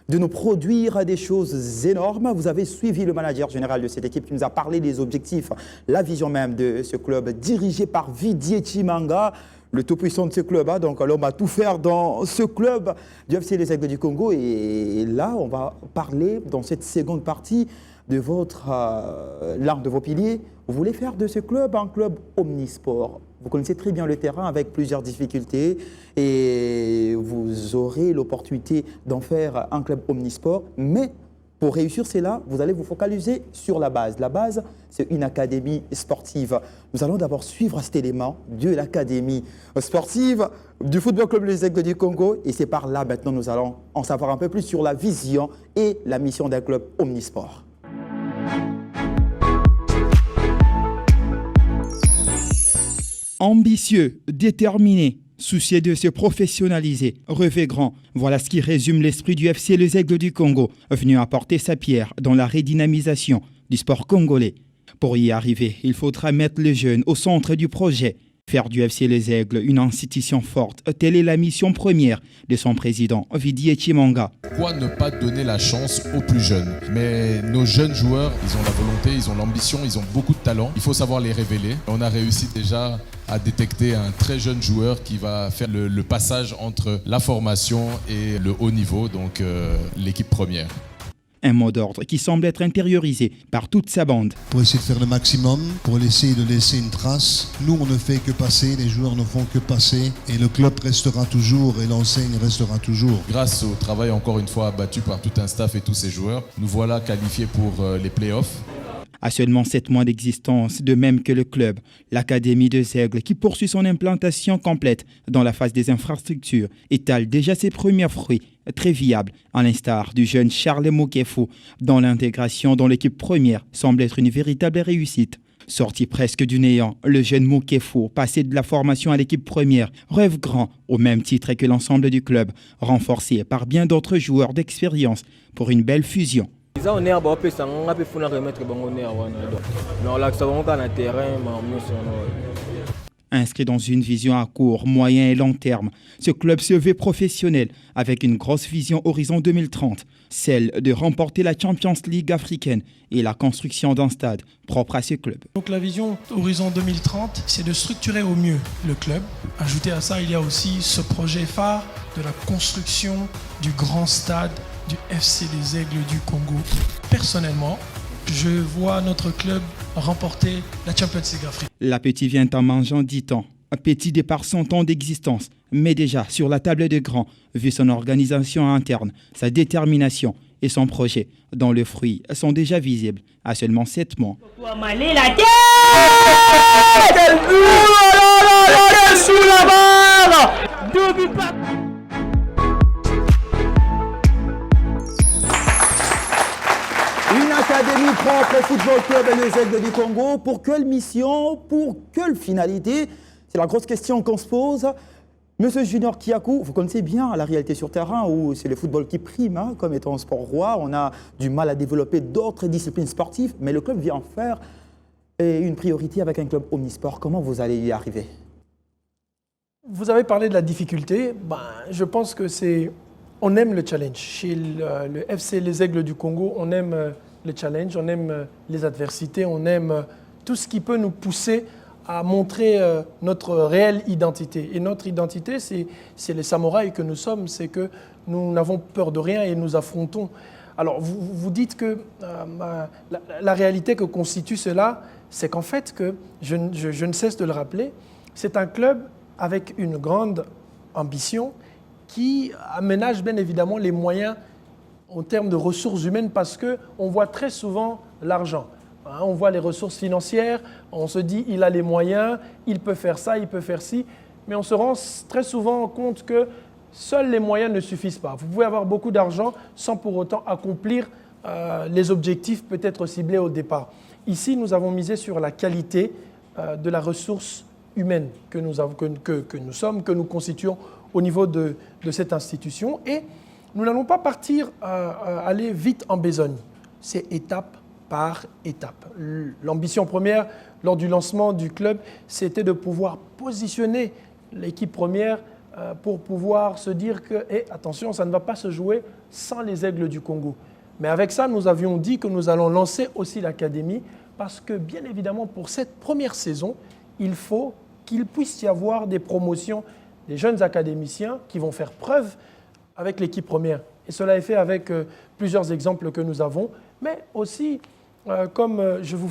de nous produire des choses énormes. Vous avez suivi le manager général de cette équipe qui nous a parlé des objectifs, la vision même de ce club dirigé par Vidier Chimanga, le tout-puissant de ce club. Donc l'homme va tout faire dans ce club du FC Les Aigles du Congo. Et là, on va parler dans cette seconde partie de l'un de vos piliers. Vous voulez faire de ce club un club omnisport. Vous connaissez très bien le terrain avec plusieurs difficultés et vous aurez l'opportunité d'en faire un club omnisport. Mais pour réussir cela, vous allez vous focaliser sur la base. La base, c'est une académie sportive. Nous allons d'abord suivre cet élément de l'académie sportive du Football Club Les Aigles du Congo. Et c'est par là maintenant nous allons en savoir un peu plus sur la vision et la mission d'un club omnisport. Ambitieux, déterminé, soucieux de se professionnaliser, rêver grand, voilà ce qui résume l'esprit du FC Les Aigles du Congo, venu apporter sa pierre dans la redynamisation du sport congolais. Pour y arriver, il faudra mettre les jeunes au centre du projet. Faire du FC Les Aigles une institution forte, telle est la mission première de son président, Vidier Chimanga. Pourquoi ne pas donner la chance aux plus jeunes? Mais nos jeunes joueurs, ils ont la volonté, ils ont l'ambition, ils ont beaucoup de talent. Il faut savoir les révéler. On a réussi déjà à détecter un très jeune joueur qui va faire le passage entre la formation et le haut niveau, donc l'équipe première. Un mot d'ordre qui semble être intériorisé par toute sa bande. Pour essayer de faire le maximum, pour essayer de laisser une trace. Nous, on ne fait que passer, les joueurs ne font que passer et le club restera toujours et l'enseigne restera toujours. Grâce au travail encore une fois abattu par tout un staff et tous ces joueurs, nous voilà qualifiés pour les playoffs. À seulement 7 mois d'existence, de même que le club, l'Académie des Aigles, qui poursuit son implantation complète dans la phase des infrastructures, étale déjà ses premiers fruits, très viables, à l'instar du jeune Charles Mokefou, dont l'intégration dans l'équipe première semble être une véritable réussite. Sorti presque du néant, le jeune Mokefou, passé de la formation à l'équipe première, rêve grand, au même titre que l'ensemble du club, renforcé par bien d'autres joueurs d'expérience pour une belle fusion. Inscrit dans une vision à court, moyen et long terme, ce club se veut professionnel avec une grosse vision horizon 2030, celle de remporter la Champions League africaine et la construction d'un stade propre à ce club. Donc la vision horizon 2030, c'est de structurer au mieux le club. Ajouté à ça, il y a aussi ce projet phare de la construction du grand stade du FC Les Aigles du Congo. Personnellement, je vois notre club remporter la Champions League africaine. L'appétit vient en mangeant, dit-on. Petit de par son temps d'existence, mais déjà sur la table des grands, vu son organisation interne, sa détermination et son projet, dont les fruits sont déjà visibles à seulement 7 mois. Quel but! est sous la barre. 2 buts partout. Une académie propre au Football Club et les Aigles du Congo. Pour quelle mission? Pour quelle finalité? C'est la grosse question qu'on se pose. Monsieur Junior Kiakou, vous connaissez bien la réalité sur terrain où c'est le football qui prime, hein, comme étant un sport roi. On a du mal à développer d'autres disciplines sportives, mais le club vient en faire une priorité avec un club omnisport. Comment vous allez y arriver? Vous avez parlé de la difficulté. Je pense que c'est... On aime le challenge. Chez le FC Les Aigles du Congo, on aime le challenge, on aime les adversités, on aime tout ce qui peut nous pousser à montrer notre réelle identité. Et notre identité, c'est les samouraïs que nous sommes, c'est que nous n'avons peur de rien et nous affrontons. Alors, vous dites que la réalité que constitue cela, c'est qu'en fait, que je ne cesse de le rappeler, c'est un club avec une grande ambition qui aménage bien évidemment les moyens en termes de ressources humaines parce qu'on voit très souvent l'argent. On voit les ressources financières, on se dit il a les moyens, il peut faire ça, il peut faire ci, mais on se rend très souvent compte que seuls les moyens ne suffisent pas. Vous pouvez avoir beaucoup d'argent sans pour autant accomplir les objectifs peut-être ciblés au départ. Ici, nous avons misé sur la qualité de la ressource humaine que nous sommes, que nous constituons au niveau de cette institution. Et nous n'allons pas partir aller vite en besogne. C'est étape par étape. L'ambition première lors du lancement du club, c'était de pouvoir positionner l'équipe première pour pouvoir se dire que, attention, ça ne va pas se jouer sans les Aigles du Congo. Mais avec ça, nous avions dit que nous allons lancer aussi l'académie parce que, bien évidemment, pour cette première saison, il faut qu'il puisse y avoir des promotions des jeunes académiciens qui vont faire preuve avec l'équipe première. Et cela est fait avec plusieurs exemples que nous avons, mais aussi, comme je vous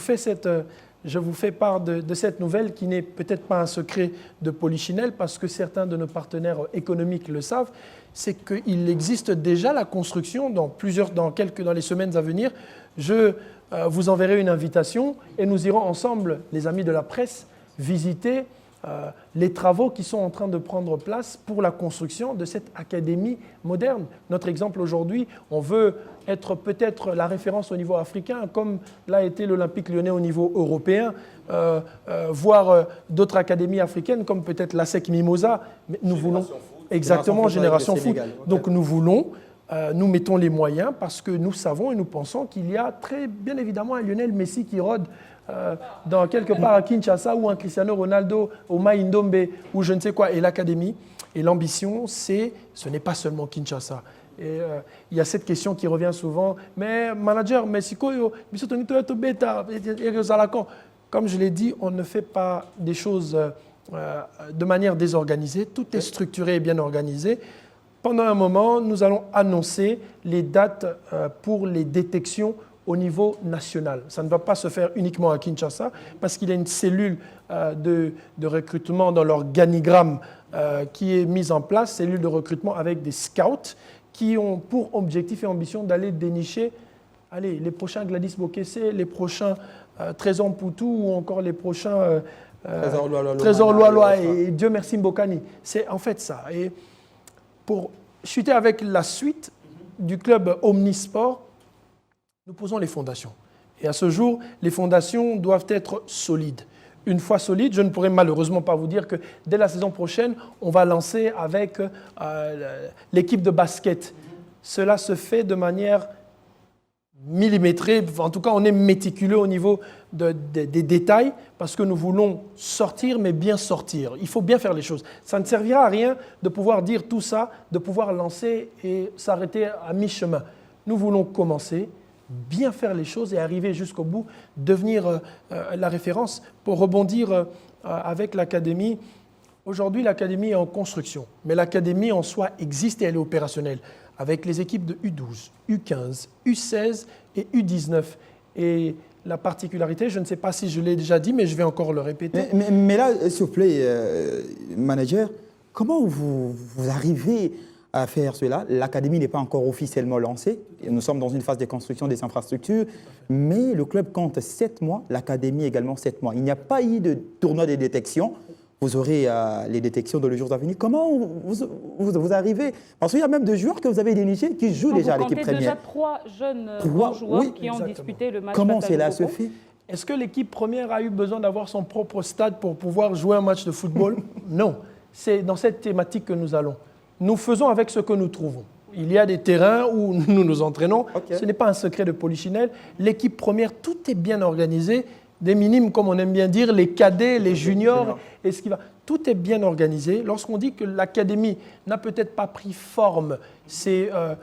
fais part de cette nouvelle qui n'est peut-être pas un secret de Polichinelle, parce que certains de nos partenaires économiques le savent, c'est qu'il existe déjà la construction dans les semaines à venir. Je vous enverrai une invitation et nous irons ensemble, les amis de la presse, visiter les travaux qui sont en train de prendre place pour la construction de cette académie moderne. Notre exemple aujourd'hui, on veut être peut-être la référence au niveau africain, comme l'a été l'Olympique Lyonnais au niveau européen, voir d'autres académies africaines, comme peut-être l'ASEC Mimosa. Mais nous voulons exactement Génération Foot. Donc nous voulons, nous mettons les moyens parce que nous savons et nous pensons qu'il y a bien évidemment un Lionel Messi qui rôde dans quelque part à Kinshasa ou un Cristiano Ronaldo au Maïndombe ou je ne sais quoi. Et l'académie et l'ambition, ce n'est pas seulement Kinshasa. Et il y a cette question qui revient souvent, mais manager, comme je l'ai dit, on ne fait pas des choses de manière désorganisée, tout est structuré et bien organisé. Pendant un moment, nous allons annoncer les dates pour les détections au niveau national. Ça ne va pas se faire uniquement à Kinshasa parce qu'il y a une cellule de recrutement dans l'organigramme qui est mise en place, cellule de recrutement avec des scouts qui ont pour objectif et ambition d'aller dénicher les prochains Gladys Bokesse, les prochains Trésor Poutou ou encore les prochains Trésor Loaloa et Dieu merci Mbokani. C'est en fait ça. Et pour chuter avec la suite du club Omnisport, nous posons les fondations. Et à ce jour, les fondations doivent être solides. Une fois solides, je ne pourrai malheureusement pas vous dire que dès la saison prochaine, on va lancer avec l'équipe de basket. Cela se fait de manière millimétrée. En tout cas, on est méticuleux au niveau des détails parce que nous voulons sortir, mais bien sortir. Il faut bien faire les choses. Ça ne servira à rien de pouvoir dire tout ça, de pouvoir lancer et s'arrêter à mi-chemin. Nous voulons commencer, bien faire les choses et arriver jusqu'au bout, devenir la référence. Pour rebondir avec l'académie, aujourd'hui l'académie est en construction, mais l'académie en soi existe et elle est opérationnelle avec les équipes de U12, U15, U16 et U19. Et la particularité, je ne sais pas si je l'ai déjà dit, mais je vais encore le répéter. Mais là, s'il vous plaît, manager, comment vous arrivez à faire cela? L'académie n'est pas encore officiellement lancée. Nous sommes dans une phase de construction des infrastructures, mais le club compte 7 mois, l'académie également 7 mois. Il n'y a pas eu de tournoi de détection. vous aurez les détections dans les jours à venir. Comment vous arrivez? Parce qu'il y a même des joueurs que vous avez dénichés qui jouent déjà à l'équipe première. Déjà 3 jeunes bons joueurs qui ont disputé le match. Comment cela se fait? Est-ce que l'équipe première a eu besoin d'avoir son propre stade pour pouvoir jouer un match de football? Non. C'est dans cette thématique que nous allons. Nous faisons avec ce que nous trouvons. Il y a des terrains où nous nous entraînons. Ce n'est pas un secret de polichinelle. L'équipe première, tout est bien organisé. Des minimes, comme on aime bien dire, les cadets, les juniors, et ce qui va. Tout est bien organisé. Lorsqu'on dit que l'académie n'a peut-être pas pris forme, c'est pas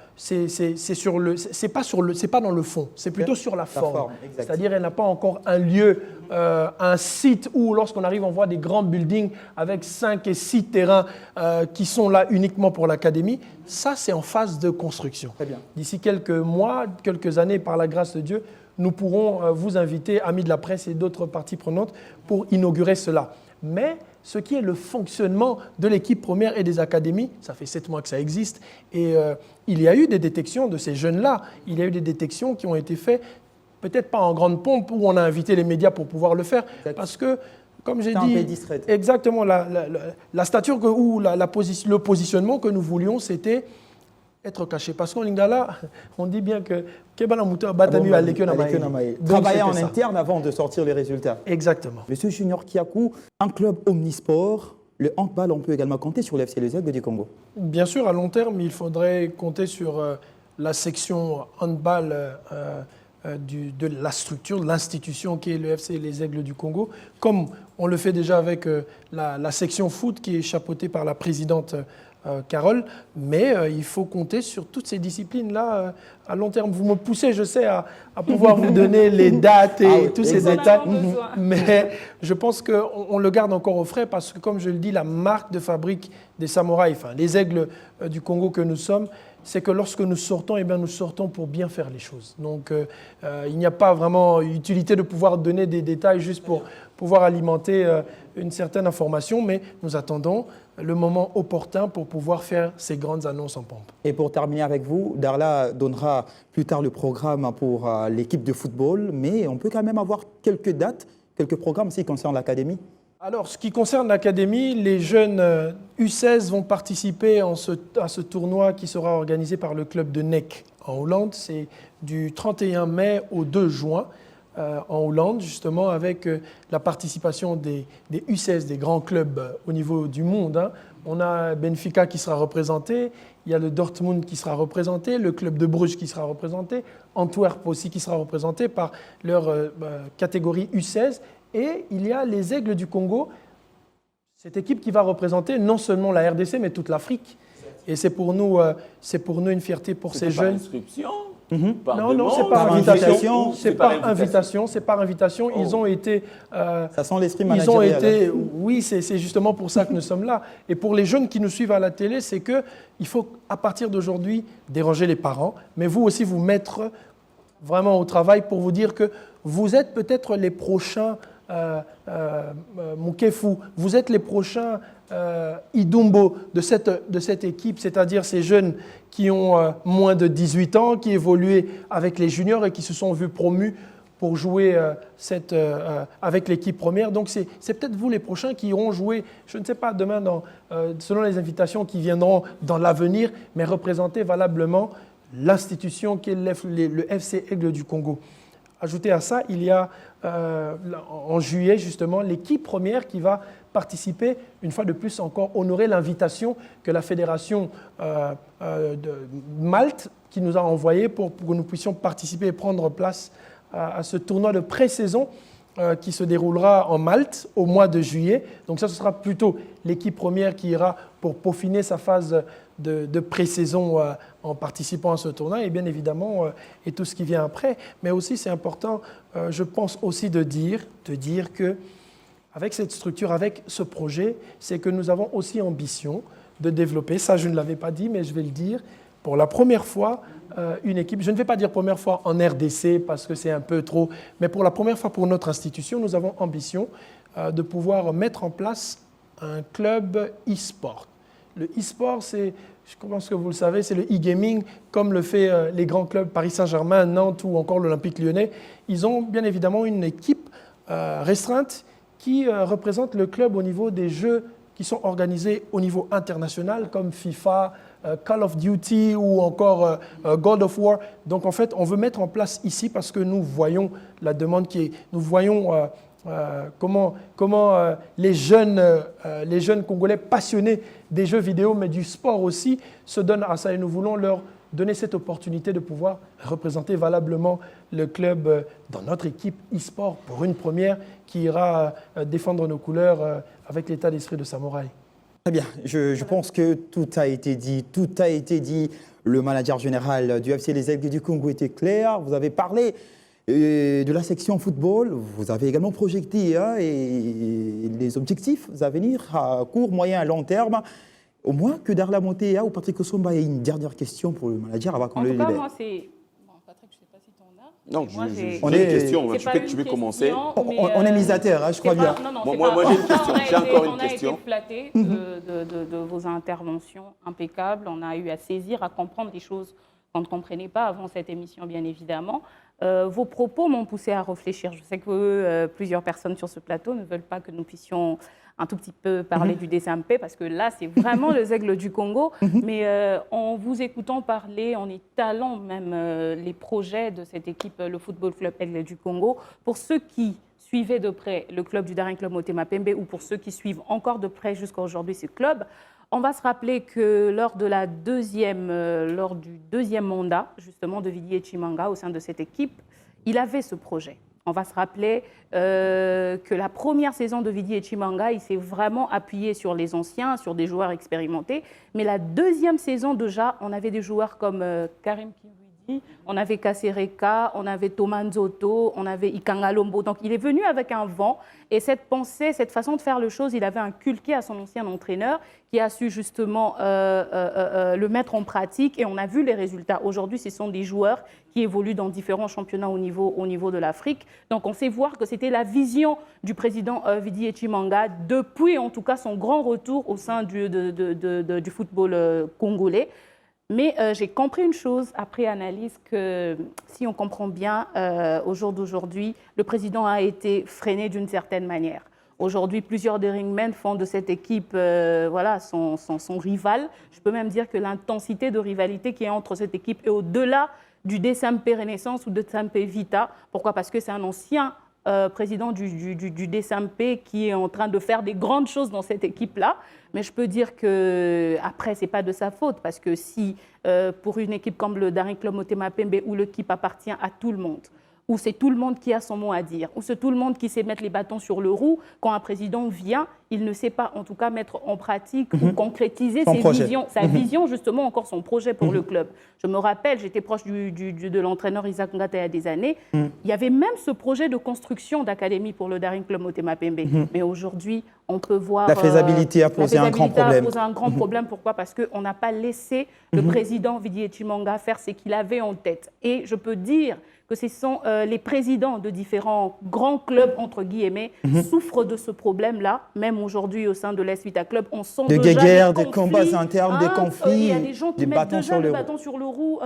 dans le fond, c'est plutôt sur la forme. C'est-à-dire elle n'a pas encore un lieu, un site où lorsqu'on arrive on voit des grands buildings avec 5 et 6 terrains qui sont là uniquement pour l'académie. Ça, c'est en phase de construction. D'ici quelques mois, quelques années, par la grâce de Dieu, nous pourrons vous inviter, amis de la presse et d'autres parties prenantes, pour inaugurer cela. Mais ce qui est le fonctionnement de l'équipe première et des académies, ça fait 7 mois que ça existe, et il y a eu des détections de ces jeunes-là. Il y a eu des détections qui ont été faites, peut-être pas en grande pompe, où on a invité les médias pour pouvoir le faire, parce que, comme j'ai dit, exactement, la stature ou le positionnement que nous voulions, c'était être caché. Parce qu'en Lingala, on dit bien que travailler en interne avant de sortir les résultats. Exactement. Monsieur Junior Kiakou, un club omnisport, le handball, on peut également compter sur l'FC Les Aigles du Congo. Bien sûr, à long terme, il faudrait compter sur la section handball de la structure, de l'institution qui est le FC Les Aigles du Congo, comme on le fait déjà avec la section foot qui est chapeautée par la présidente Carole, mais il faut compter sur toutes ces disciplines-là à long terme. Vous me poussez, je sais, à pouvoir vous donner les dates et tous ces détails, mais je pense qu'on le garde encore au frais parce que, comme je le dis, la marque de fabrique des samouraïs, enfin les aigles du Congo que nous sommes, c'est que lorsque nous sortons, eh bien, nous sortons pour bien faire les choses. Donc, il n'y a pas vraiment utilité de pouvoir donner des détails juste pour pouvoir alimenter une certaine information, mais nous attendons le moment opportun pour pouvoir faire ces grandes annonces en pompe. Et pour terminer avec vous, Darla donnera plus tard le programme pour l'équipe de football, mais on peut quand même avoir quelques dates, quelques programmes qui concernent l'académie. Alors, ce qui concerne l'académie, les jeunes U16 vont participer à ce tournoi qui sera organisé par le club de Nek en Hollande. C'est du 31 mai au 2 juin en Hollande, justement avec la participation des U16, des grands clubs au niveau du monde. Hein. On a Benfica qui sera représenté, il y a le Dortmund qui sera représenté, le club de Bruges qui sera représenté, Antwerp aussi qui sera représenté par leur catégorie U16. Et il y a les Aigles du Congo, cette équipe qui va représenter non seulement la RDC, mais toute l'Afrique. Et c'est pour nous une fierté pour ces jeunes. Non, c'est par invitation. C'est par invitation. Ils ont été. Ça sent l'esprit managérial. Oui, c'est justement pour ça que nous sommes là. Et pour les jeunes qui nous suivent à la télé, c'est qu'il faut, à partir d'aujourd'hui, déranger les parents, mais vous aussi vous mettre vraiment au travail pour vous dire que vous êtes peut-être les prochains. Mukefu, vous êtes les prochains Idumbo de cette équipe, c'est-à-dire ces jeunes qui ont moins de 18 ans, qui évoluaient avec les juniors et qui se sont vus promus pour jouer avec l'équipe première. Donc c'est peut-être vous les prochains qui iront jouer, je ne sais pas, demain, selon les invitations qui viendront dans l'avenir, mais représenter valablement l'institution qui est le FC Aigle du Congo. Ajouté à ça, il y a en juillet justement l'équipe première qui va participer, une fois de plus encore, honorer l'invitation que la fédération de Malte qui nous a envoyée pour que nous puissions participer et prendre place à ce tournoi de pré-saison qui se déroulera en Malte au mois de juillet. Donc ça, ce sera plutôt l'équipe première qui ira pour peaufiner sa phase de pré-saison en participant à ce tournoi et bien évidemment et tout ce qui vient après. Mais aussi c'est important, je pense aussi de dire que avec cette structure, avec ce projet, c'est que nous avons aussi ambition de développer, ça je ne l'avais pas dit mais je vais le dire, pour la première fois une équipe, je ne vais pas dire première fois en RDC parce que c'est un peu trop, mais pour la première fois pour notre institution, nous avons ambition de pouvoir mettre en place un club e-sport. Le e-sport, je pense que vous le savez, c'est le e-gaming, comme le fait les grands clubs Paris Saint-Germain, Nantes ou encore l'Olympique Lyonnais. Ils ont bien évidemment une équipe restreinte qui représente le club au niveau des jeux qui sont organisés au niveau international, comme FIFA, Call of Duty ou encore God of War. Donc en fait, on veut mettre en place ici parce que nous voyons la demande qui est... Nous voyons comment les jeunes Congolais passionnés des jeux vidéo, mais du sport aussi, se donnent à ça. Et nous voulons leur donner cette opportunité de pouvoir représenter valablement le club dans notre équipe e-sport pour une première qui ira défendre nos couleurs avec l'état d'esprit de samouraï. Très bien, je pense que tout a été dit, Le manager général du FC Les Aigles du Congo était clair. Vous avez parlé de la section football. Vous avez également projeté et les objectifs à venir à court, moyen et long terme. Au moins que Darla Montea ou Patrick Osomba ait une dernière question pour le manager avant qu'on le libère. En tout cas, moi, c'est... Bon, Patrick, je ne sais pas si tu en as. Non, On j'ai une question. Tu peux commencer. On est misateur, hein, je crois bien. Moi, j'ai une question. J'ai encore une question. On a été flattés de vos interventions impeccables. On a eu à saisir, à comprendre des choses qu'on ne comprenait pas avant cette émission, bien évidemment. Vos propos m'ont poussé à réfléchir. Je sais que plusieurs personnes sur ce plateau ne veulent pas que nous puissions un tout petit peu parler du DSMP, parce que là, c'est vraiment les Aigles du Congo. Mais en vous écoutant parler, en étalant même les projets de cette équipe, le Football Club Aigles du Congo, pour ceux qui suivaient de près le club du Daring Club Motema Pembe, ou pour ceux qui suivent encore de près jusqu'à aujourd'hui ce club, on va se rappeler que lors du deuxième mandat, justement, de Vidi Chimanga au sein de cette équipe, il avait ce projet. On va se rappeler que la première saison de Vidi Chimanga, il s'est vraiment appuyé sur les anciens, sur des joueurs expérimentés. Mais la deuxième saison, déjà, on avait des joueurs comme Karim Kiwidi, on avait Kasereka, on avait Thomas Nzoto, on avait Ikanga Lombo. Donc, il est venu avec un vent. Et cette pensée, cette façon de faire les choses, il avait inculqué à son ancien entraîneur qui a su justement le mettre en pratique. Et on a vu les résultats. Aujourd'hui, ce sont des joueurs qui évoluent dans différents championnats au niveau de l'Afrique. Donc, on sait voir que c'était la vision du président Vidi Chimanga depuis, en tout cas, son grand retour au sein du football congolais. Mais j'ai compris une chose après analyse, que si on comprend bien, au jour d'aujourd'hui, le président a été freiné d'une certaine manière. Aujourd'hui, plusieurs des ringmen font de cette équipe son rival. Je peux même dire que l'intensité de rivalité qui est entre cette équipe est au-delà du DSMP Renaissance ou de DSMP Vita. Pourquoi? Parce que c'est un ancien président du DSMP qui est en train de faire des grandes choses dans cette équipe-là. Mais je peux dire qu'après, ce n'est pas de sa faute, parce que si pour une équipe comme le Daring Club Motema Pembe, où l'équipe appartient à tout le monde, où c'est tout le monde qui a son mot à dire, où c'est tout le monde qui sait mettre les bâtons sur le roue, quand un président vient, il ne sait pas en tout cas mettre en pratique ou concrétiser sa vision, justement encore son projet pour le club. Je me rappelle, j'étais proche de l'entraîneur Isaac Ngata il y a des années, il y avait même ce projet de construction d'académie pour le Daring Club Motema Pembe. Mais aujourd'hui, on peut voir... La faisabilité a posé un grand problème. A posé un grand problème. Pourquoi? Parce qu'on n'a pas laissé le président Vidi Chimanga faire ce qu'il avait en tête. Et je peux dire que ce sont les présidents de différents grands clubs, entre guillemets, souffrent de ce problème-là. Même aujourd'hui, au sein de l'Est Vita Club, on sent des déjà guerres, des combats internes, des conflits, il y a des gens qui mettent déjà le bâton bâtons sur le roue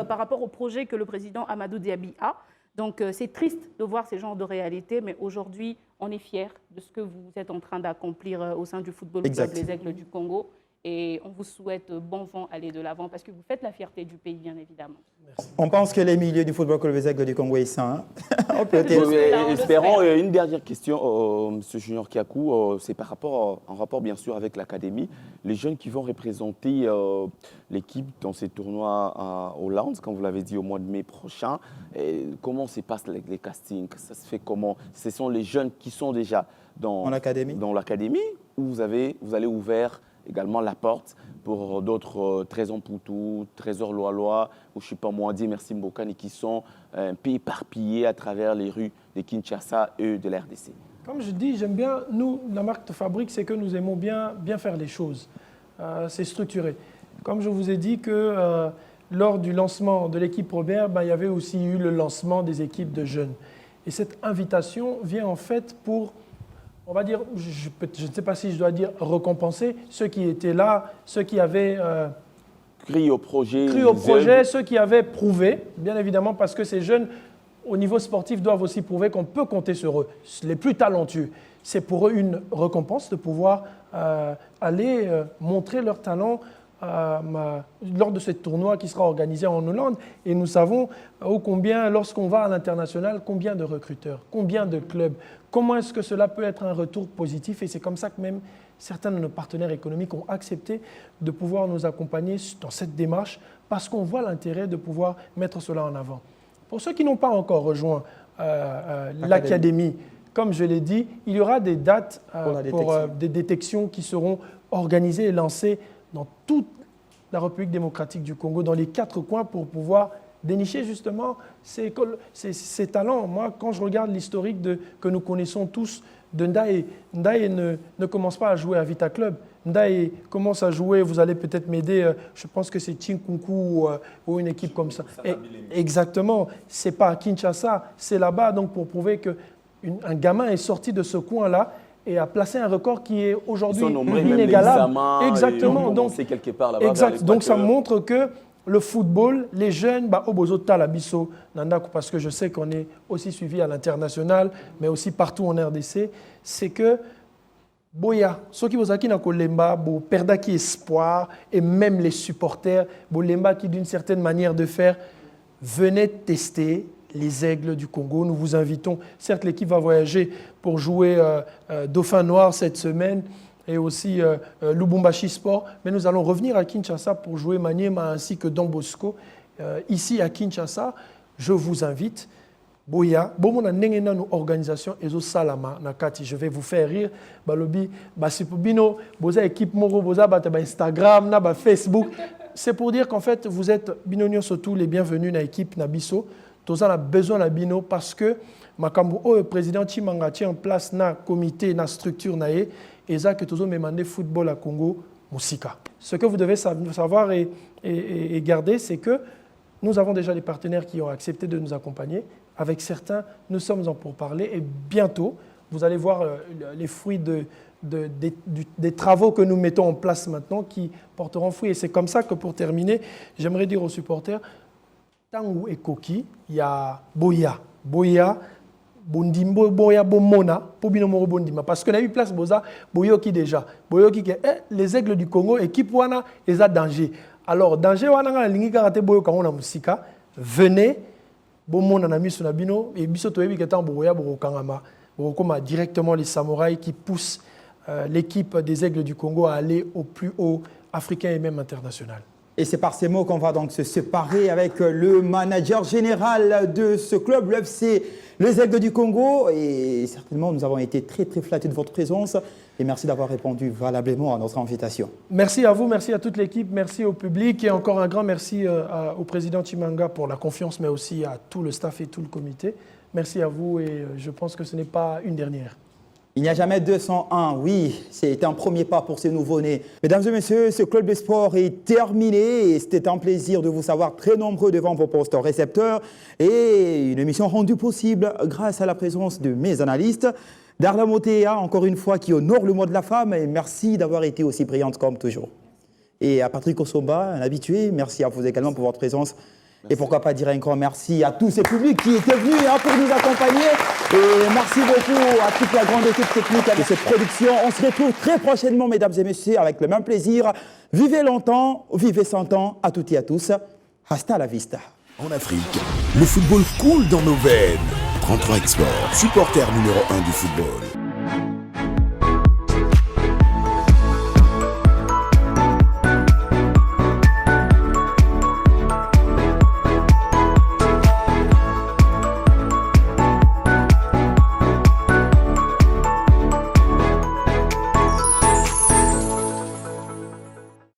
par rapport au projet que le président Amadou Diaby a. Donc, c'est triste de voir ces genres de réalités, mais aujourd'hui, on est fiers de ce que vous êtes en train d'accomplir au sein du Football Club Les Aigles du Congo. Et on vous souhaite bon vent, aller de l'avant, parce que vous faites la fierté du pays, bien évidemment. Merci. On pense que les milieux du Football Club Les Aigles du Congo est sain. Espérons. Une dernière question, M. Junior Kiakou, c'est par rapport, en rapport bien sûr avec l'académie. Les jeunes qui vont représenter l'équipe dans ces tournois à Hollande, comme vous l'avez dit, au mois de mai prochain, comment se passent les castings? Ça se fait comment? Ce sont les jeunes qui sont déjà dans l'académie, où vous allez ouvrir également la porte pour d'autres Trésor Poutou, Trésor Loaloa, ou je ne sais pas moi, dit Merci Mbokani, qui sont un peu éparpillés à travers les rues de Kinshasa et de la RDC. Comme je dis, j'aime bien, nous, la marque de fabrique, c'est que nous aimons bien faire les choses. C'est structuré. Comme je vous ai dit que lors du lancement de l'équipe Robert, il y avait aussi eu le lancement des équipes de jeunes. Et cette invitation vient en fait pour... On va dire, je ne sais pas si je dois dire récompenser ceux qui étaient là, ceux qui avaient cru au projet, ceux qui avaient prouvé, bien évidemment, parce que ces jeunes au niveau sportif, doivent aussi prouver qu'on peut compter sur eux. Les plus talentueux, c'est pour eux une récompense de pouvoir aller montrer leur talent lors de ce tournoi qui sera organisé en Hollande. Et nous savons combien, lorsqu'on va à l'international, combien de recruteurs, combien de clubs, comment est-ce que cela peut être un retour positif. Et c'est comme ça que même certains de nos partenaires économiques ont accepté de pouvoir nous accompagner dans cette démarche parce qu'on voit l'intérêt de pouvoir mettre cela en avant. Pour ceux qui n'ont pas encore rejoint l'académie, comme je l'ai dit, il y aura des dates pour des détections qui seront organisées et lancées dans toute la République démocratique du Congo, dans les 4 coins, pour pouvoir dénicher justement ces talents. Moi, quand je regarde l'historique que nous connaissons tous de Ndaye, Ndaye ne commence pas à jouer à Vita Club. Ndaye commence à jouer, vous allez peut-être m'aider, je pense que c'est Tinkunku ou une équipe comme ça. Et, exactement, c'est pas à Kinshasa, c'est là-bas, donc pour prouver qu'un gamin est sorti de ce coin-là et a placé un record qui est aujourd'hui inégalable. Exactement. Donc, quelque part là-bas. Exact. Donc ça montre que le football, les jeunes, parce que je sais qu'on est aussi suivi à l'international, mais aussi partout en RDC, c'est que Boya, ceux qui vous na kolemba, bo perda qui espoir, et même les supporters, bolemba qui d'une certaine manière de faire, venez tester les Aigles du Congo. Nous vous invitons. Certes, l'équipe va voyager pour jouer Dauphin Noir cette semaine et aussi Lubumbashi Sport, mais nous allons revenir à Kinshasa pour jouer Maniema ainsi que Don Bosco. Ici à Kinshasa, je vous invite. Boya, bon on organisation ezo salama nakati, je vais vous faire rire. Balobi, basipubino, boza équipe moro, boza ba Instagram, na ba Facebook. C'est pour dire qu'en fait vous êtes binonio surtout les bienvenus na équipe Nabiso. Tous on a besoin de bino parce que makambo le président Chimanga tient en place na comité na structure naé et ça que tous on demandé football à Congo Musika. Ce que vous devez savoir et garder, c'est que nous avons déjà des partenaires qui ont accepté de nous accompagner. Avec certains, nous sommes en pourparlers et bientôt, vous allez voir les fruits des travaux que nous mettons en place maintenant qui porteront fruit. Et c'est comme ça que pour terminer, j'aimerais dire aux supporters, Tangu et Koki, il y a Boya, Bondimbo, Boya, Bomona, Pobinomoro Bondima. Parce qu'on a eu place Boza, Boyoki déjà. Boyoki, les Aigles du Congo, équipe Wana, ils ont danger. Alors, danger Wana, l'Ingi Karate Boyo Kamona Musika, venez. Bon monde en a mis sur Nabino et Bisoto Ebi qui est en Boya Borokangama. Borokoma directement les samouraïs qui poussent l'équipe des Aigles du Congo à aller au plus haut africain et même international. Et c'est par ces mots qu'on va donc se séparer avec le manager général de ce club, l'FC Les Aigles du Congo. Et certainement, nous avons été très très flattés de votre présence. Et merci d'avoir répondu valablement à notre invitation. Merci à vous, merci à toute l'équipe, merci au public et encore un grand merci au président Chimanga pour la confiance, mais aussi à tout le staff et tout le comité. Merci à vous et je pense que ce n'est pas une dernière. Il n'y a jamais 201, oui, c'est un premier pas pour ces nouveaux-nés. Mesdames et messieurs, ce club de sport est terminé et c'était un plaisir de vous savoir très nombreux devant vos postes récepteurs et une émission rendue possible grâce à la présence de mes analystes. Darla Motea, encore une fois, qui honore le mois de la femme et merci d'avoir été aussi brillante comme toujours. Et à Patrick Osomba, un habitué, merci à vous également pour votre présence. Merci. Et pourquoi pas dire un grand merci à tous ces publics qui étaient venus pour nous accompagner. Et merci beaucoup à toute la grande équipe technique de cette production. On se retrouve très prochainement, mesdames et messieurs, avec le même plaisir. Vivez longtemps, vivez 100 ans, à toutes et à tous. Hasta la vista. En Afrique, le football coule dans nos veines. 33 Export, supporter numéro 1 du football.